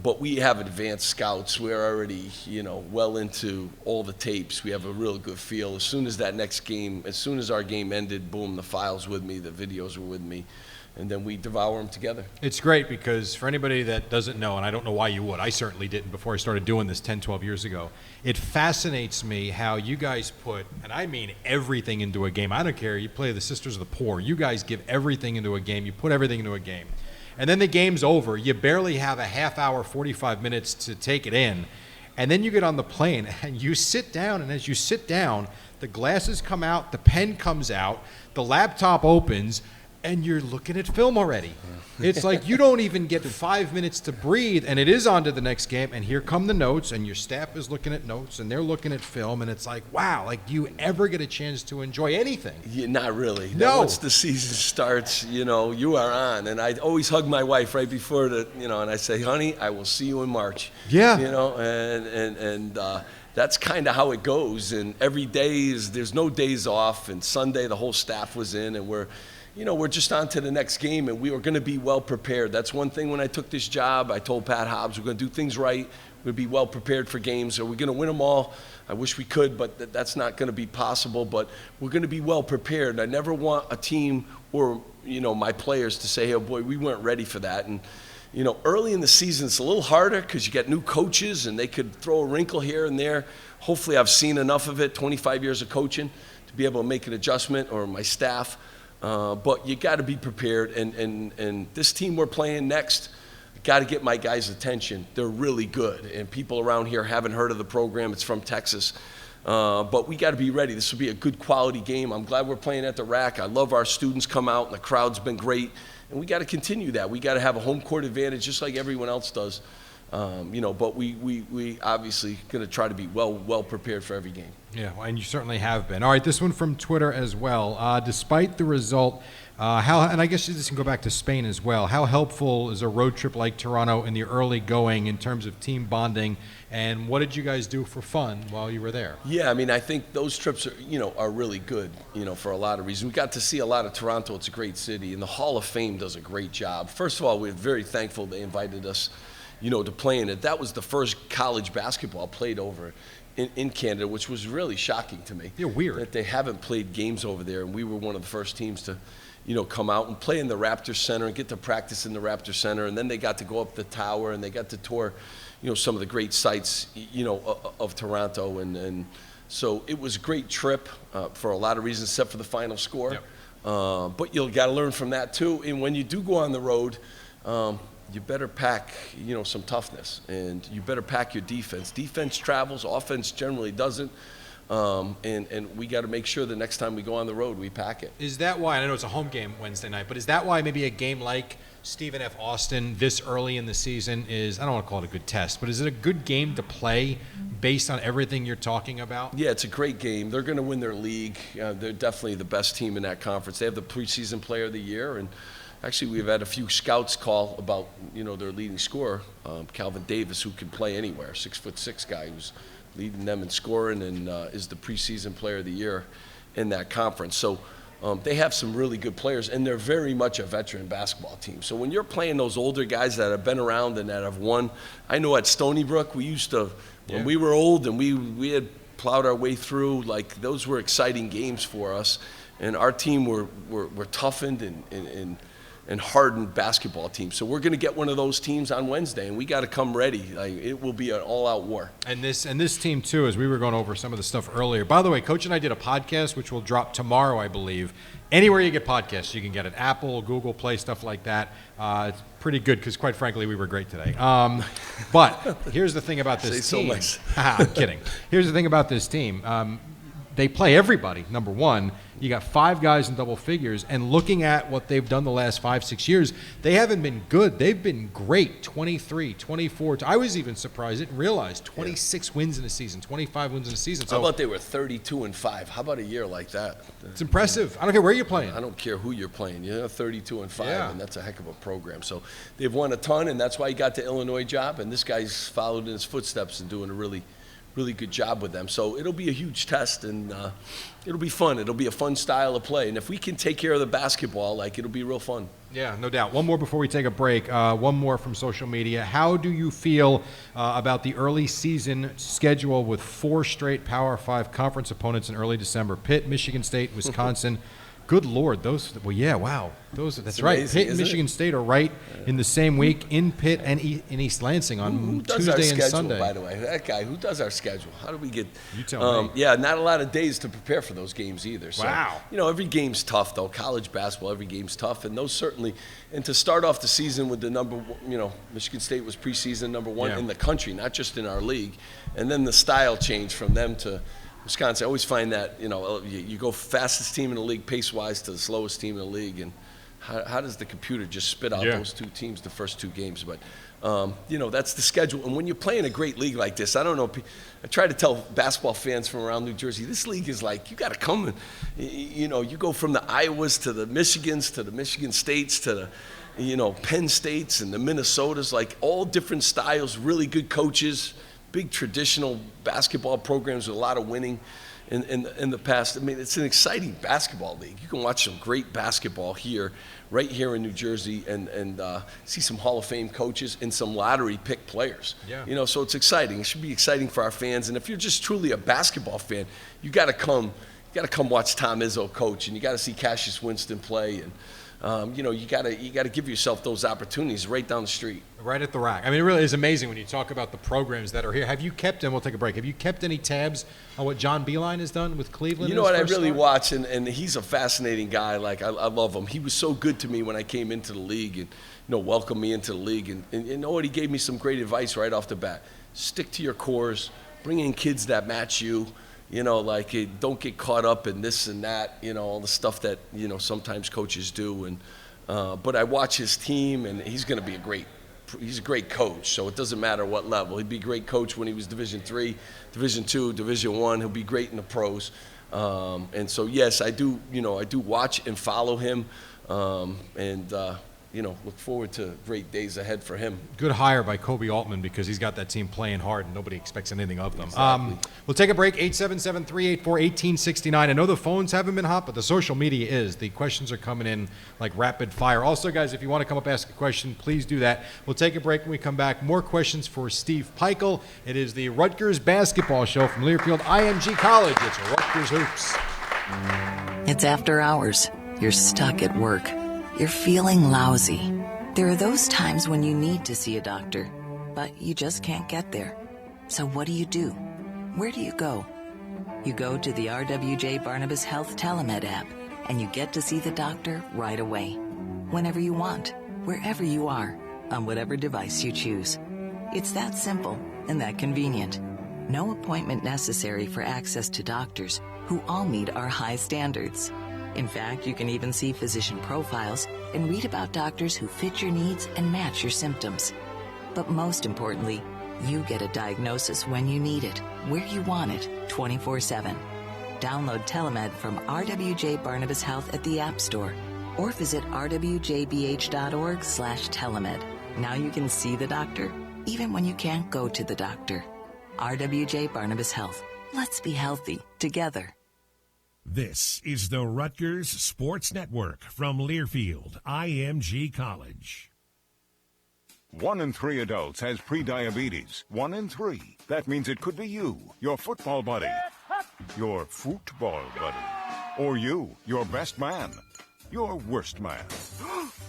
but we have advanced scouts. We're already, well into all the tapes. We have a real good feel. As soon as our game ended, boom, the files with me, the videos were with me. And then we devour them together. It's great because for anybody that doesn't know, and I don't know why you would, I certainly didn't before I started doing this 10, 12 years ago, it fascinates me how you guys put, and I mean everything into a game. I don't care, you play the Sisters of the Poor. You guys give everything into a game. You put everything into a game. And then the game's over. You barely have a half hour, 45 minutes to take it in. And then you get on the plane and you sit down, and as you sit down, the glasses come out, the pen comes out, the laptop opens, and you're looking at film already. It's like you don't even get 5 minutes to breathe, and it is on to the next game, and here come the notes, and your staff is looking at notes, and they're looking at film, and it's like, wow, do you ever get a chance to enjoy anything? Yeah, not really. No. Once the season starts, you are on. And I always hug my wife right before and I say, honey, I will see you in March. Yeah. And that's kind of how it goes. And every day there's no days off, and Sunday the whole staff was in, and we're just on to the next game, and we were going to be well prepared. That's one thing when I took this job. I told Pat Hobbs, we're going to do things right. We're going to be well prepared for games. Are we going to win them all? I wish we could, but that's not going to be possible. But we're going to be well prepared. I never want a team or, my players to say, oh, boy, we weren't ready for that. And, early in the season, it's a little harder because you get new coaches, and they could throw a wrinkle here and there. Hopefully I've seen enough of it, 25 years of coaching, to be able to make an adjustment, or my staff. But you got to be prepared, and this team we're playing next, got to get my guys' attention. They're really good, and people around here haven't heard of the program. It's from Texas, but we got to be ready. This will be a good quality game. I'm glad we're playing at the RAC. I love our students come out, and the crowd's been great, and we got to continue that. We got to have a home court advantage just like everyone else does. But we obviously going to try to be well prepared for every game. Yeah, and you certainly have been. All right, this one from Twitter as well. Despite the result, and I guess this can go back to Spain as well, how helpful is a road trip like Toronto in the early going in terms of team bonding, and what did you guys do for fun while you were there? Yeah, I mean, I think those trips are really good, for a lot of reasons. We got to see a lot of Toronto. It's a great city, and the Hall of Fame does a great job. First of all, we're very thankful they invited us, to play in it. That was the first college basketball played over in Canada, which was really shocking to me. Yeah, weird. That they haven't played games over there, and we were one of the first teams to, come out and play in the Raptors Center and get to practice in the Raptors Center, and then they got to go up the tower and they got to tour, some of the great sites, of Toronto, and so it was a great trip for a lot of reasons, except for the final score. Yep. But you got to learn from that too, and when you do go on the road, you better pack, some toughness, and you better pack your defense. Defense travels, offense generally doesn't, and we got to make sure the next time we go on the road, we pack it. Is that why, I know it's a home game Wednesday night, but is that why maybe a game like Stephen F. Austin this early in the season is, I don't want to call it a good test, but is it a good game to play based on everything you're talking about? Yeah, it's a great game. They're going to win their league. They're definitely the best team in that conference. They have the preseason player of the year, and actually, we've had a few scouts call about, their leading scorer, Calvin Davis, who can play anywhere, 6'6" guy who's leading them in scoring and is the preseason player of the year in that conference. So they have some really good players, and they're very much a veteran basketball team. So when you're playing those older guys that have been around and that have won, I know at Stony Brook, we used to, when we were old and we had plowed our way through, like those were exciting games for us, and our team were toughened and hardened basketball team. So we're going to get one of those teams on Wednesday, and we got to come ready. Like, it will be an all-out war. And this team, too, as we were going over some of the stuff earlier. By the way, Coach and I did a podcast, which will drop tomorrow, I believe. Anywhere you get podcasts, you can get it. Apple, Google Play, stuff like that. It's pretty good because, quite frankly, we were great today. But here's the thing about this team. So much. I'm kidding. Here's the thing about this team. They play everybody, number one. You got 5 guys in double figures, and looking at what they've done the last 5-6 years, they haven't been good. They've been great, 23, 24. I was even surprised. I didn't realize 26 wins in a season, 25 wins in a season. So how about they were 32-5? How about a year like that? It's impressive. I don't care where you're playing. I don't care who you're playing. You're 32-5, Yeah. and that's a heck of a program. So they've won a ton, and that's why he got the Illinois job, and this guy's followed in his footsteps and doing a really good job with them. So it'll be a huge test, and it'll be fun. It'll be a fun style of play. And if we can take care of the basketball, it'll be real fun. Yeah, no doubt. One more before we take a break. One more from social media. How do you feel about the early season schedule with 4 straight Power 5 conference opponents in early December? Pitt, Michigan State, Wisconsin. Good Lord, that's right. Amazing, Pitt and Michigan State are right in the same week in Pitt and in East Lansing on Tuesday and Sunday. By the way, that guy, who does our schedule? How do we get? You tell me. Yeah, not a lot of days to prepare for those games either. So, wow. Every game's tough though. College basketball, every game's tough, and those certainly. And to start off the season with the number, Michigan State was preseason number 1 in the country, not just in our league, and then the style changed from them to Wisconsin. I always find that, you go fastest team in the league pace-wise to the slowest team in the league, and how does the computer just spit out those 2 teams the first 2 games? But, that's the schedule. And when you're playing a great league like this, I don't know, I try to tell basketball fans from around New Jersey, this league is like, you got to come and, you go from the Iowas to the Michigans to the Michigan States to the, Penn States and the Minnesotas, like all different styles, really good coaches, big traditional basketball programs with a lot of winning in the past. I mean, it's an exciting basketball league. You can watch some great basketball right here in New Jersey, and see some Hall of Fame coaches and some lottery pick players. Yeah. So it's exciting. It should be exciting for our fans. And if you're just truly a basketball fan, you got to come watch Tom Izzo coach, and you got to see Cassius Winston play, and you got to give yourself those opportunities right down the street. Right at the rack. I mean, it really is amazing when you talk about the programs that are here. Have you kept, and we'll take a break, have you kept any tabs on what John Beilein has done with Cleveland? You know what I really watch, and he's a fascinating guy. Like, I love him. He was so good to me when I came into the league and, welcomed me into the league. And you know what? He gave me some great advice right off the bat. Stick to your cores. Bring in kids that match you. Don't get caught up in this and that, all the stuff that, sometimes coaches do. And but I watch his team, and he's going to be a great he's a great coach, so it doesn't matter what level. He'd be a great coach when he was Division III, Division II, Division I. He'll be great in the pros. And so, yes, I do watch and follow him, look forward to great days ahead for him. Good hire by Kobe Altman because he's got that team playing hard and nobody expects anything of them. Exactly. We'll take a break, 877-384-1869. I know the phones haven't been hot, but the social media is. The questions are coming in like rapid fire. Also, guys, if you want to come up ask a question, please do that. We'll take a break when we come back. More questions for Steve Pikiell. It is the Rutgers Basketball Show from Learfield IMG College. It's Rutgers Hoops. It's after hours. You're stuck at work. You're feeling lousy. There are those times when you need to see a doctor, but you just can't get there. So what do? Where do you go? You go to the RWJ Barnabas Health Telemed app, and you get to see the doctor right away. Whenever you want, wherever you are, on whatever device you choose. It's that simple and that convenient. No appointment necessary for access to doctors who all meet our high standards. In fact, you can even see physician profiles and read about doctors who fit your needs and match your symptoms. But most importantly, you get a diagnosis when you need it, where you want it, 24/7. Download Telemed from RWJ Barnabas Health at the App Store or visit rwjbh.org/telemed. Now you can see the doctor, even when you can't go to the doctor. RWJ Barnabas Health. Let's be healthy together. This is the Rutgers Sports Network from Learfield IMG College. 1 in 3 adults has prediabetes. 1 in 3. That means it could be you, your football buddy, your football buddy, or you, your best man, your worst man,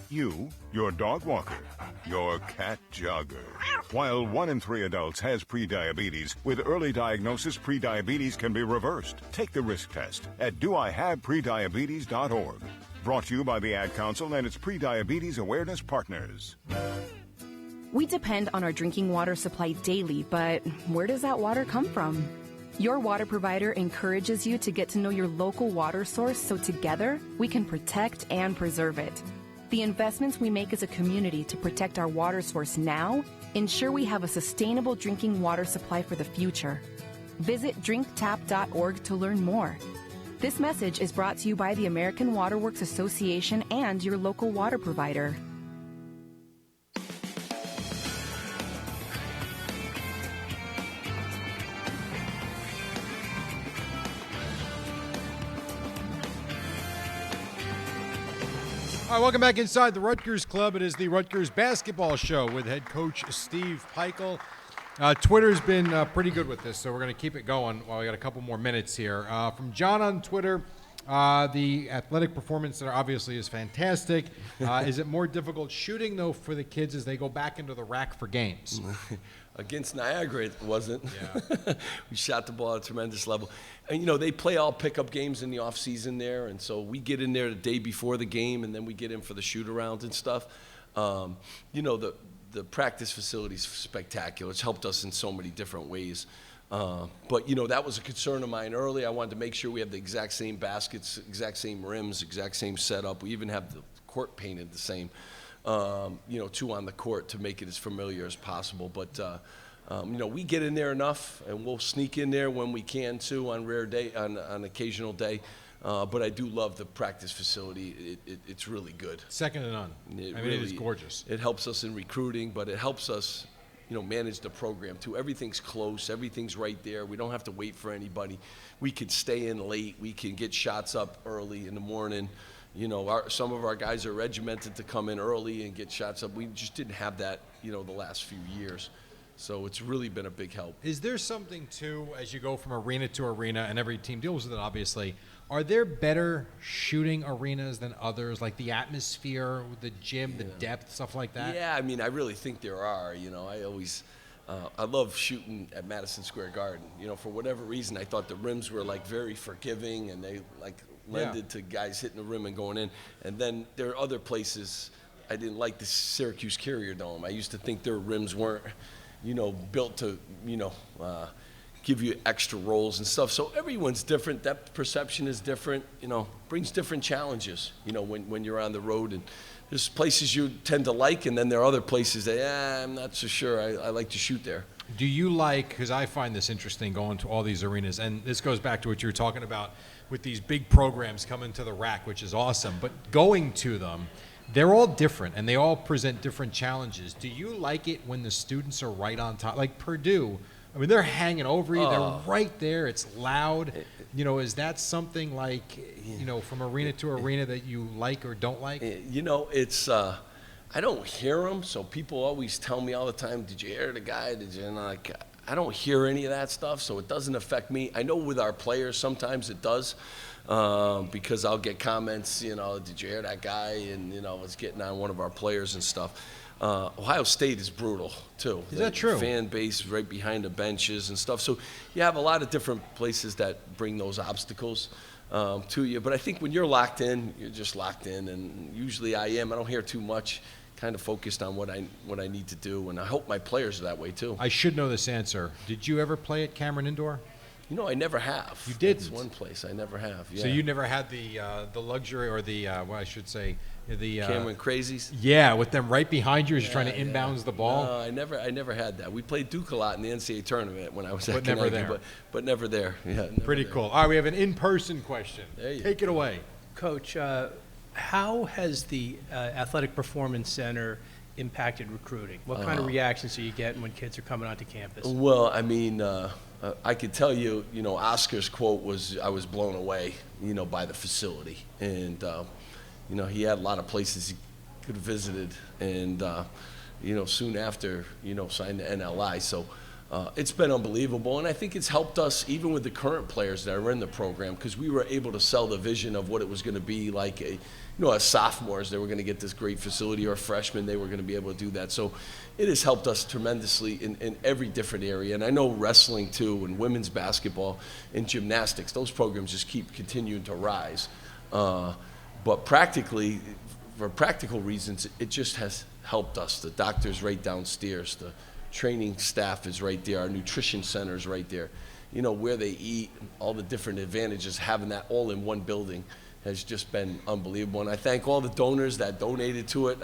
you, your dog walker, your cat jogger. While 1 in 3 adults has prediabetes, with early diagnosis, prediabetes can be reversed. Take the risk test at doihaveprediabetes.org. Brought to you by the Ad Council and its prediabetes awareness partners. We depend on our drinking water supply daily, but where does that water come from? Your water provider encourages you to get to know your local water source so together we can protect and preserve it. The investments we make as a community to protect our water source now ensure we have a sustainable drinking water supply for the future. Visit drinktap.org to learn more. This message is brought to you by the American Water Works Association and your local water provider. All right, welcome back inside the Rutgers Club. It is the Rutgers Basketball Show with head coach Steve Pikiell. Twitter's been pretty good with this, so we're going to keep it going while we got a couple more minutes here. From John on Twitter, the athletic performance there obviously is fantastic. Is it more difficult shooting, though, for the kids as they go back into the rack for games? Against Niagara, it wasn't. Yeah. We shot the ball at a tremendous level. And, they play all pickup games in the off-season there, and so we get in there the day before the game, and then we get in for the shoot-arounds and stuff. The practice facility is spectacular. It's helped us in so many different ways. But, that was a concern of mine early. I wanted to make sure we have the exact same baskets, exact same rims, exact same setup. We even have the court painted the same. 2 on the court to make it as familiar as possible. But, we get in there enough, and we'll sneak in there when we can, too, on on occasional day. But I do love the practice facility. It's really good. Second to none. It is gorgeous. It helps us in recruiting, but it helps us, manage the program, too. Everything's close. Everything's right there. We don't have to wait for anybody. We can stay in late. We can get shots up early in the morning. Some of our guys are regimented to come in early and get shots up. We just didn't have that, the last few years. So it's really been a big help. Is there something, too, as you go from arena to arena, and every team deals with it, obviously, are there better shooting arenas than others, like the atmosphere, the gym, the depth, stuff like that? Yeah, I really think there are. I love shooting at Madison Square Garden. For whatever reason, I thought the rims were, very forgiving, and they, lended to guys hitting the rim and going in. And then there are other places. I didn't like the Syracuse Carrier Dome. I used to think their rims weren't, built to, give you extra rolls and stuff. So everyone's different. That perception is different, brings different challenges, when you're on the road. And there's places you tend to like, and then there are other places that, I'm not so sure I like to shoot there. Do you like, because I find this interesting going to all these arenas, and this goes back to what you were talking about with these big programs coming to the RAC, which is awesome, but going to them, they're all different, and they all present different challenges. Do you like it when the students are right on top? Like Purdue, I mean, they're hanging over you. They're right there. It's loud. Is that something like, from arena to arena that you like or don't like? It's I don't hear them, so people always tell me all the time, did you hear the guy? Did you? And I don't hear any of that stuff, so it doesn't affect me. I know with our players, sometimes it does, because I'll get comments, did you hear that guy? And, it's getting on one of our players and stuff. Ohio State is brutal, too. Is that true? Fan base right behind the benches and stuff. So you have a lot of different places that bring those obstacles to you. But I think when you're locked in, you're just locked in. And usually I am. I don't hear too much. Kind of focused on what I need to do. And I hope my players are that way, too. I should know this answer. Did you ever play at Cameron Indoor? I never have. You didn't? That's one place I never have, yeah. So you never had the luxury or the, I should say, the Cameron Crazies? Yeah, with them right behind you as you're trying to inbounds the ball? No, I never had that. We played Duke a lot in the NCAA tournament when I was at never Connecticut, there. But never there. Yeah, never Pretty there. cool. All right, we have an in-person question. Take it away. Coach, how has the Athletic Performance Center impacted recruiting? What kind of reactions are you getting when kids are coming onto campus? Well, I mean, I could tell you, Oscar's quote was, I was blown away, by the facility. And, he had a lot of places he could have visited. And, soon after, signed the NLI. So it's been unbelievable. And I think it's helped us, even with the current players that are in the program, because we were able to sell the vision of what it was going to be like as sophomores, they were going to get this great facility, or freshmen, they were going to be able to do that. So it has helped us tremendously in every different area. And I know wrestling, too, and women's basketball and gymnastics, those programs just keep continuing to rise. But practically, for practical reasons, it just has helped us. The doctor's right downstairs. The training staff is right there. Our nutrition center is right there. Where they eat, all the different advantages, having that all in one building has just been unbelievable. And I thank all the donors that donated to it.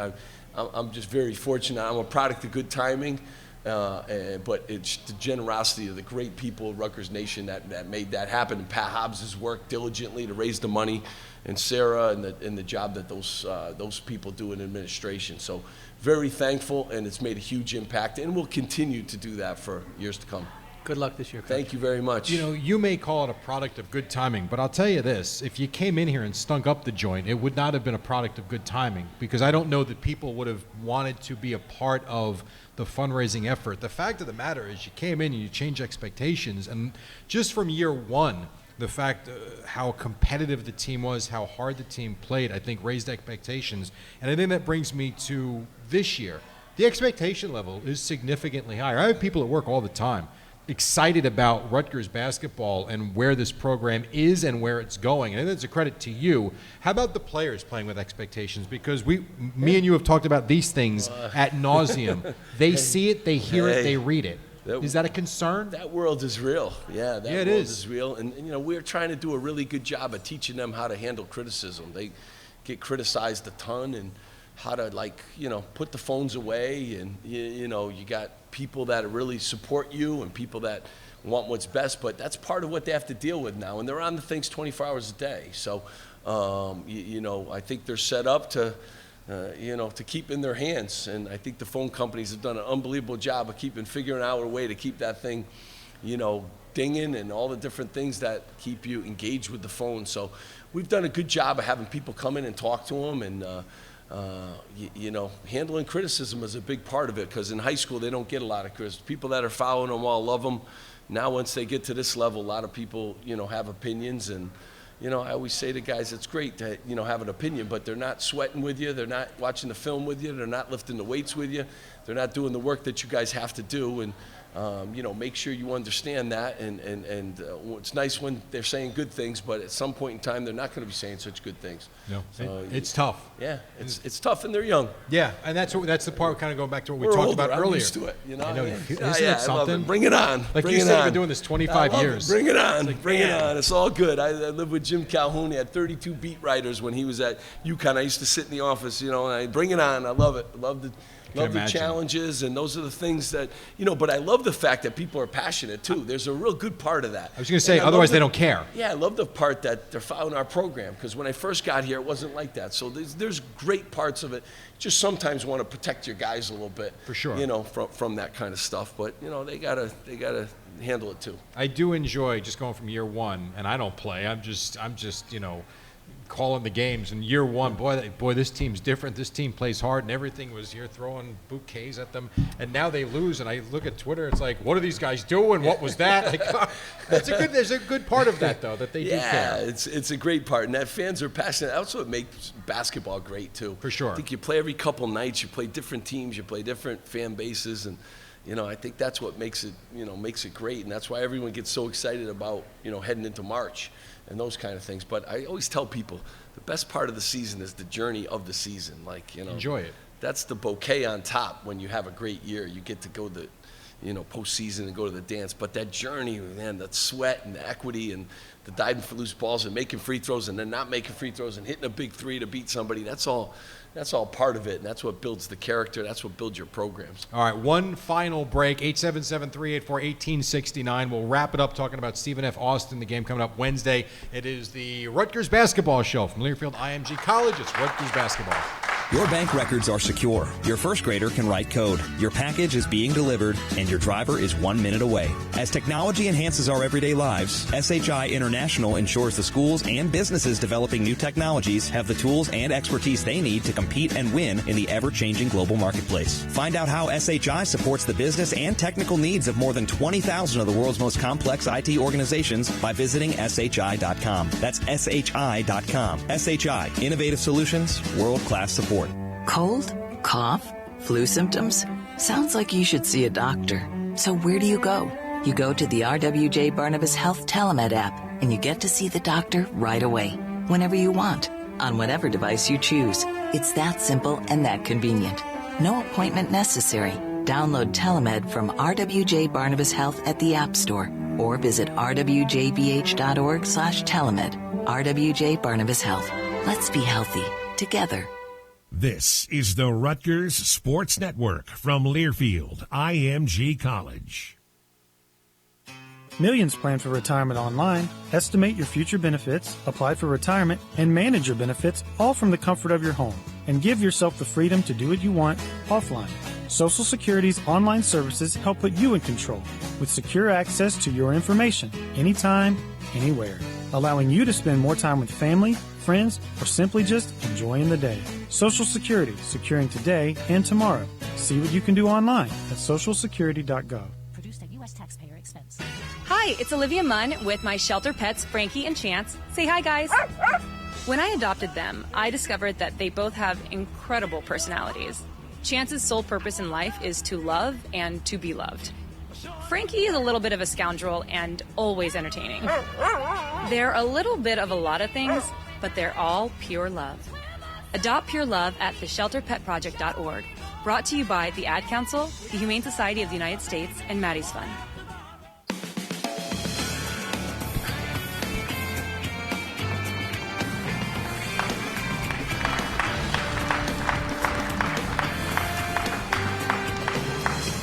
I'm just very fortunate. I'm a product of good timing, but it's the generosity of the great people of Rutgers Nation that made that happen. And Pat Hobbs has worked diligently to raise the money, and Sarah and the job that those people do in administration. So very thankful, and it's made a huge impact, and we'll continue to do that for years to come. Good luck this year, Coach. Thank you very much. You may call it a product of good timing, but I'll tell you this. If you came in here and stunk up the joint, it would not have been a product of good timing, because I don't know that people would have wanted to be a part of the fundraising effort. The fact of the matter is you came in and you changed expectations, and just from year one, the fact how competitive the team was, how hard the team played, I think raised expectations. And I think that brings me to this year. The expectation level is significantly higher. I have people at work all the time excited about Rutgers basketball and where this program is and where it's going. And it's a credit to you. How about the players playing with expectations? Because me and you have talked about these things ad nauseum. They see it, they hear it, they read it. Is that a concern? That world is real. Yeah, that it world is. is real. And we're trying to do a really good job of teaching them how to handle criticism. They get criticized a ton, and how to put the phones away, and you got people that really support you and people that want what's best, but that's part of what they have to deal with now, and they're on the things 24 hours a day. So I think they're set up to keep in their hands, and I think the phone companies have done an unbelievable job of figuring out a way to keep that thing dinging, and all the different things that keep you engaged with the phone. So we've done a good job of having people come in and talk to them, and handling criticism is a big part of it, because in high school they don't get a lot of criticism. People that are following them all love them. Now once they get to this level, a lot of people have opinions, and I always say to guys, it's great to have an opinion, but they're not sweating with you, they're not watching the film with you, they're not lifting the weights with you. they're not doing the work that you guys have to do, and make sure you understand that. And it's nice when they're saying good things, but at some point in time, they're not going to be saying such good things. No, so it's tough. Yeah, it's tough, and they're young. Yeah, and that's the part kind of going back to what we We're talked older. about I'm earlier. used to it, I know. Isn't it I love something? it. Bring it on. Like Bring you it said, on. you've been doing this 25 years. Bring it on. Like, Bring it on. It's all good. I lived with Jim Calhoun. He had 32 beat writers when he was at UConn. I used to sit in the office, and I bring it on. I love it. Love the challenges, and those are the things that, but I love the fact that people are passionate too. There's a real good part of that. I was going to say, otherwise they don't care. Yeah, I love the part that they're following our program, because when I first got here, it wasn't like that. So there's great parts of it. Just sometimes want to protect your guys a little bit. For sure. From that kind of stuff. But, they gotta handle it too. I do enjoy just going from year one, and I don't play. I'm just calling the games. And year one, boy, this team's different. This team plays hard, and everything was you're throwing bouquets at them. And now they lose, and I look at Twitter. It's like, what are these guys doing? What was that? Like, there's a good part of that though that they do care. Yeah, it's a great part, and that fans are passionate. That's what makes basketball great too. For sure. I think you play every couple nights. You play different teams. You play different fan bases, and I think that's what makes it great, and that's why everyone gets so excited about heading into March and those kind of things. But I always tell people the best part of the season is the journey of the season. Enjoy it. That's the bouquet on top. When you have a great year, you get to go to postseason and go to the dance. But that journey, man, that sweat and the equity and the diving for loose balls and making free throws and then not making free throws and hitting a big three to beat somebody, that's all part of it, and that's what builds the character. That's what builds your programs. All right, one final break, 877-384-1869. We'll wrap it up talking about Stephen F. Austin, the game coming up Wednesday. It is the Rutgers Basketball Show from Learfield IMG College. It's Rutgers Basketball. Your bank records are secure. Your first grader can write code. Your package is being delivered, and your driver is 1 minute away. As technology enhances our everyday lives, SHI International ensures the schools and businesses developing new technologies have the tools and expertise they need to compete and win in the ever-changing global marketplace. Find out how SHI supports the business and technical needs of more than 20,000 of the world's most complex IT organizations by visiting SHI.com. That's SHI.com. SHI, innovative solutions, world-class support. Cold? Cough? Flu symptoms? Sounds like you should see a doctor. So where do you go? You go to the RWJ Barnabas Health Telemed app, and you get to see the doctor right away, whenever you want, on whatever device you choose. It's that simple and that convenient. No appointment necessary. Download Telemed from RWJ Barnabas Health at the App Store or visit rwjbh.org/telemed. RWJ Barnabas Health. Let's be healthy together. This is the Rutgers Sports Network from Learfield IMG College. Millions plan for retirement online. Estimate your future benefits, apply for retirement, and manage your benefits all from the comfort of your home. And give yourself the freedom to do what you want offline. Social Security's online services help put you in control with secure access to your information anytime, anywhere, allowing you to spend more time with family, friends, or simply just enjoying the day. Social Security, securing today and tomorrow. See what you can do online at socialsecurity.gov. Produced at U.S. taxpayer expense. Hi, it's Olivia Munn with my shelter pets, Frankie and Chance. Say hi, guys. When I adopted them, I discovered that they both have incredible personalities. Chance's sole purpose in life is to love and to be loved. Frankie is a little bit of a scoundrel and always entertaining. They're a little bit of a lot of things, but they're all pure love. Adopt pure love at theshelterpetproject.org. Brought to you by the Ad Council, the Humane Society of the United States, and Maddie's Fund.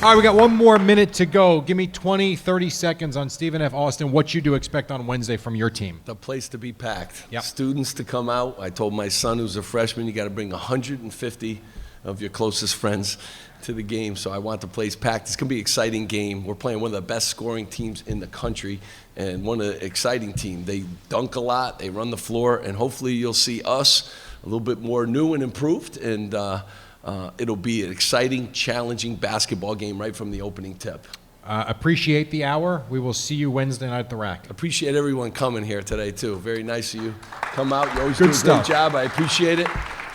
All right, we got one more minute to go. Give me 20, 30 seconds on Stephen F. Austin, what you do expect on Wednesday from your team. The place to be packed. Yep. Students to come out. I told my son, who's a freshman, you got to bring 150 of your closest friends to the game. So I want the place packed. It's going to be an exciting game. We're playing one of the best scoring teams in the country and one of the exciting teams. They dunk a lot. They run the floor. And hopefully you'll see us a little bit more new and improved. And it'll be an exciting, challenging basketball game right from the opening tip. Appreciate the hour. We will see you Wednesday night at the Rack. Appreciate everyone coming here today, too. Very nice of you. Come out. You always Good do a stuff. great job. I appreciate it.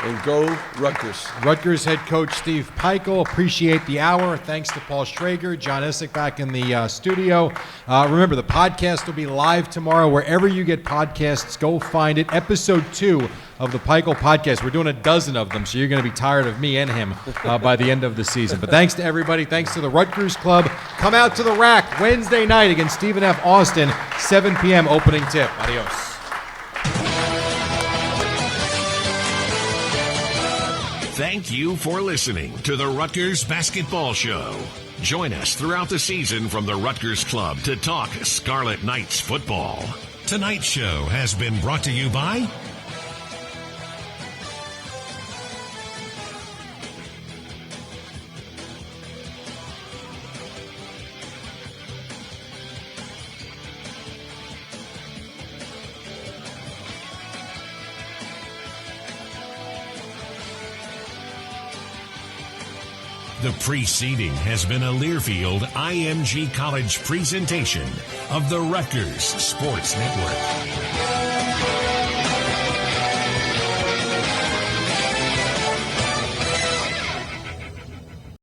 And go Rutgers. Rutgers head coach Steve Pikiell. Appreciate the hour. Thanks to Paul Schrager, John Essick back in the studio. Remember, the podcast will be live tomorrow. Wherever you get podcasts, go find it. Episode 2 of the Pikiell podcast. We're doing a dozen of them, so you're going to be tired of me and him by the end of the season. But thanks to everybody. Thanks to the Rutgers Club. Come out to the rack Wednesday night against Stephen F. Austin, 7 p.m. opening tip. Adios. Thank you for listening to the Rutgers Basketball Show. Join us throughout the season from the Rutgers Club to talk Scarlet Knights football. Tonight's show has been brought to you by The preceding has been a Learfield IMG College presentation of the Rutgers Sports Network.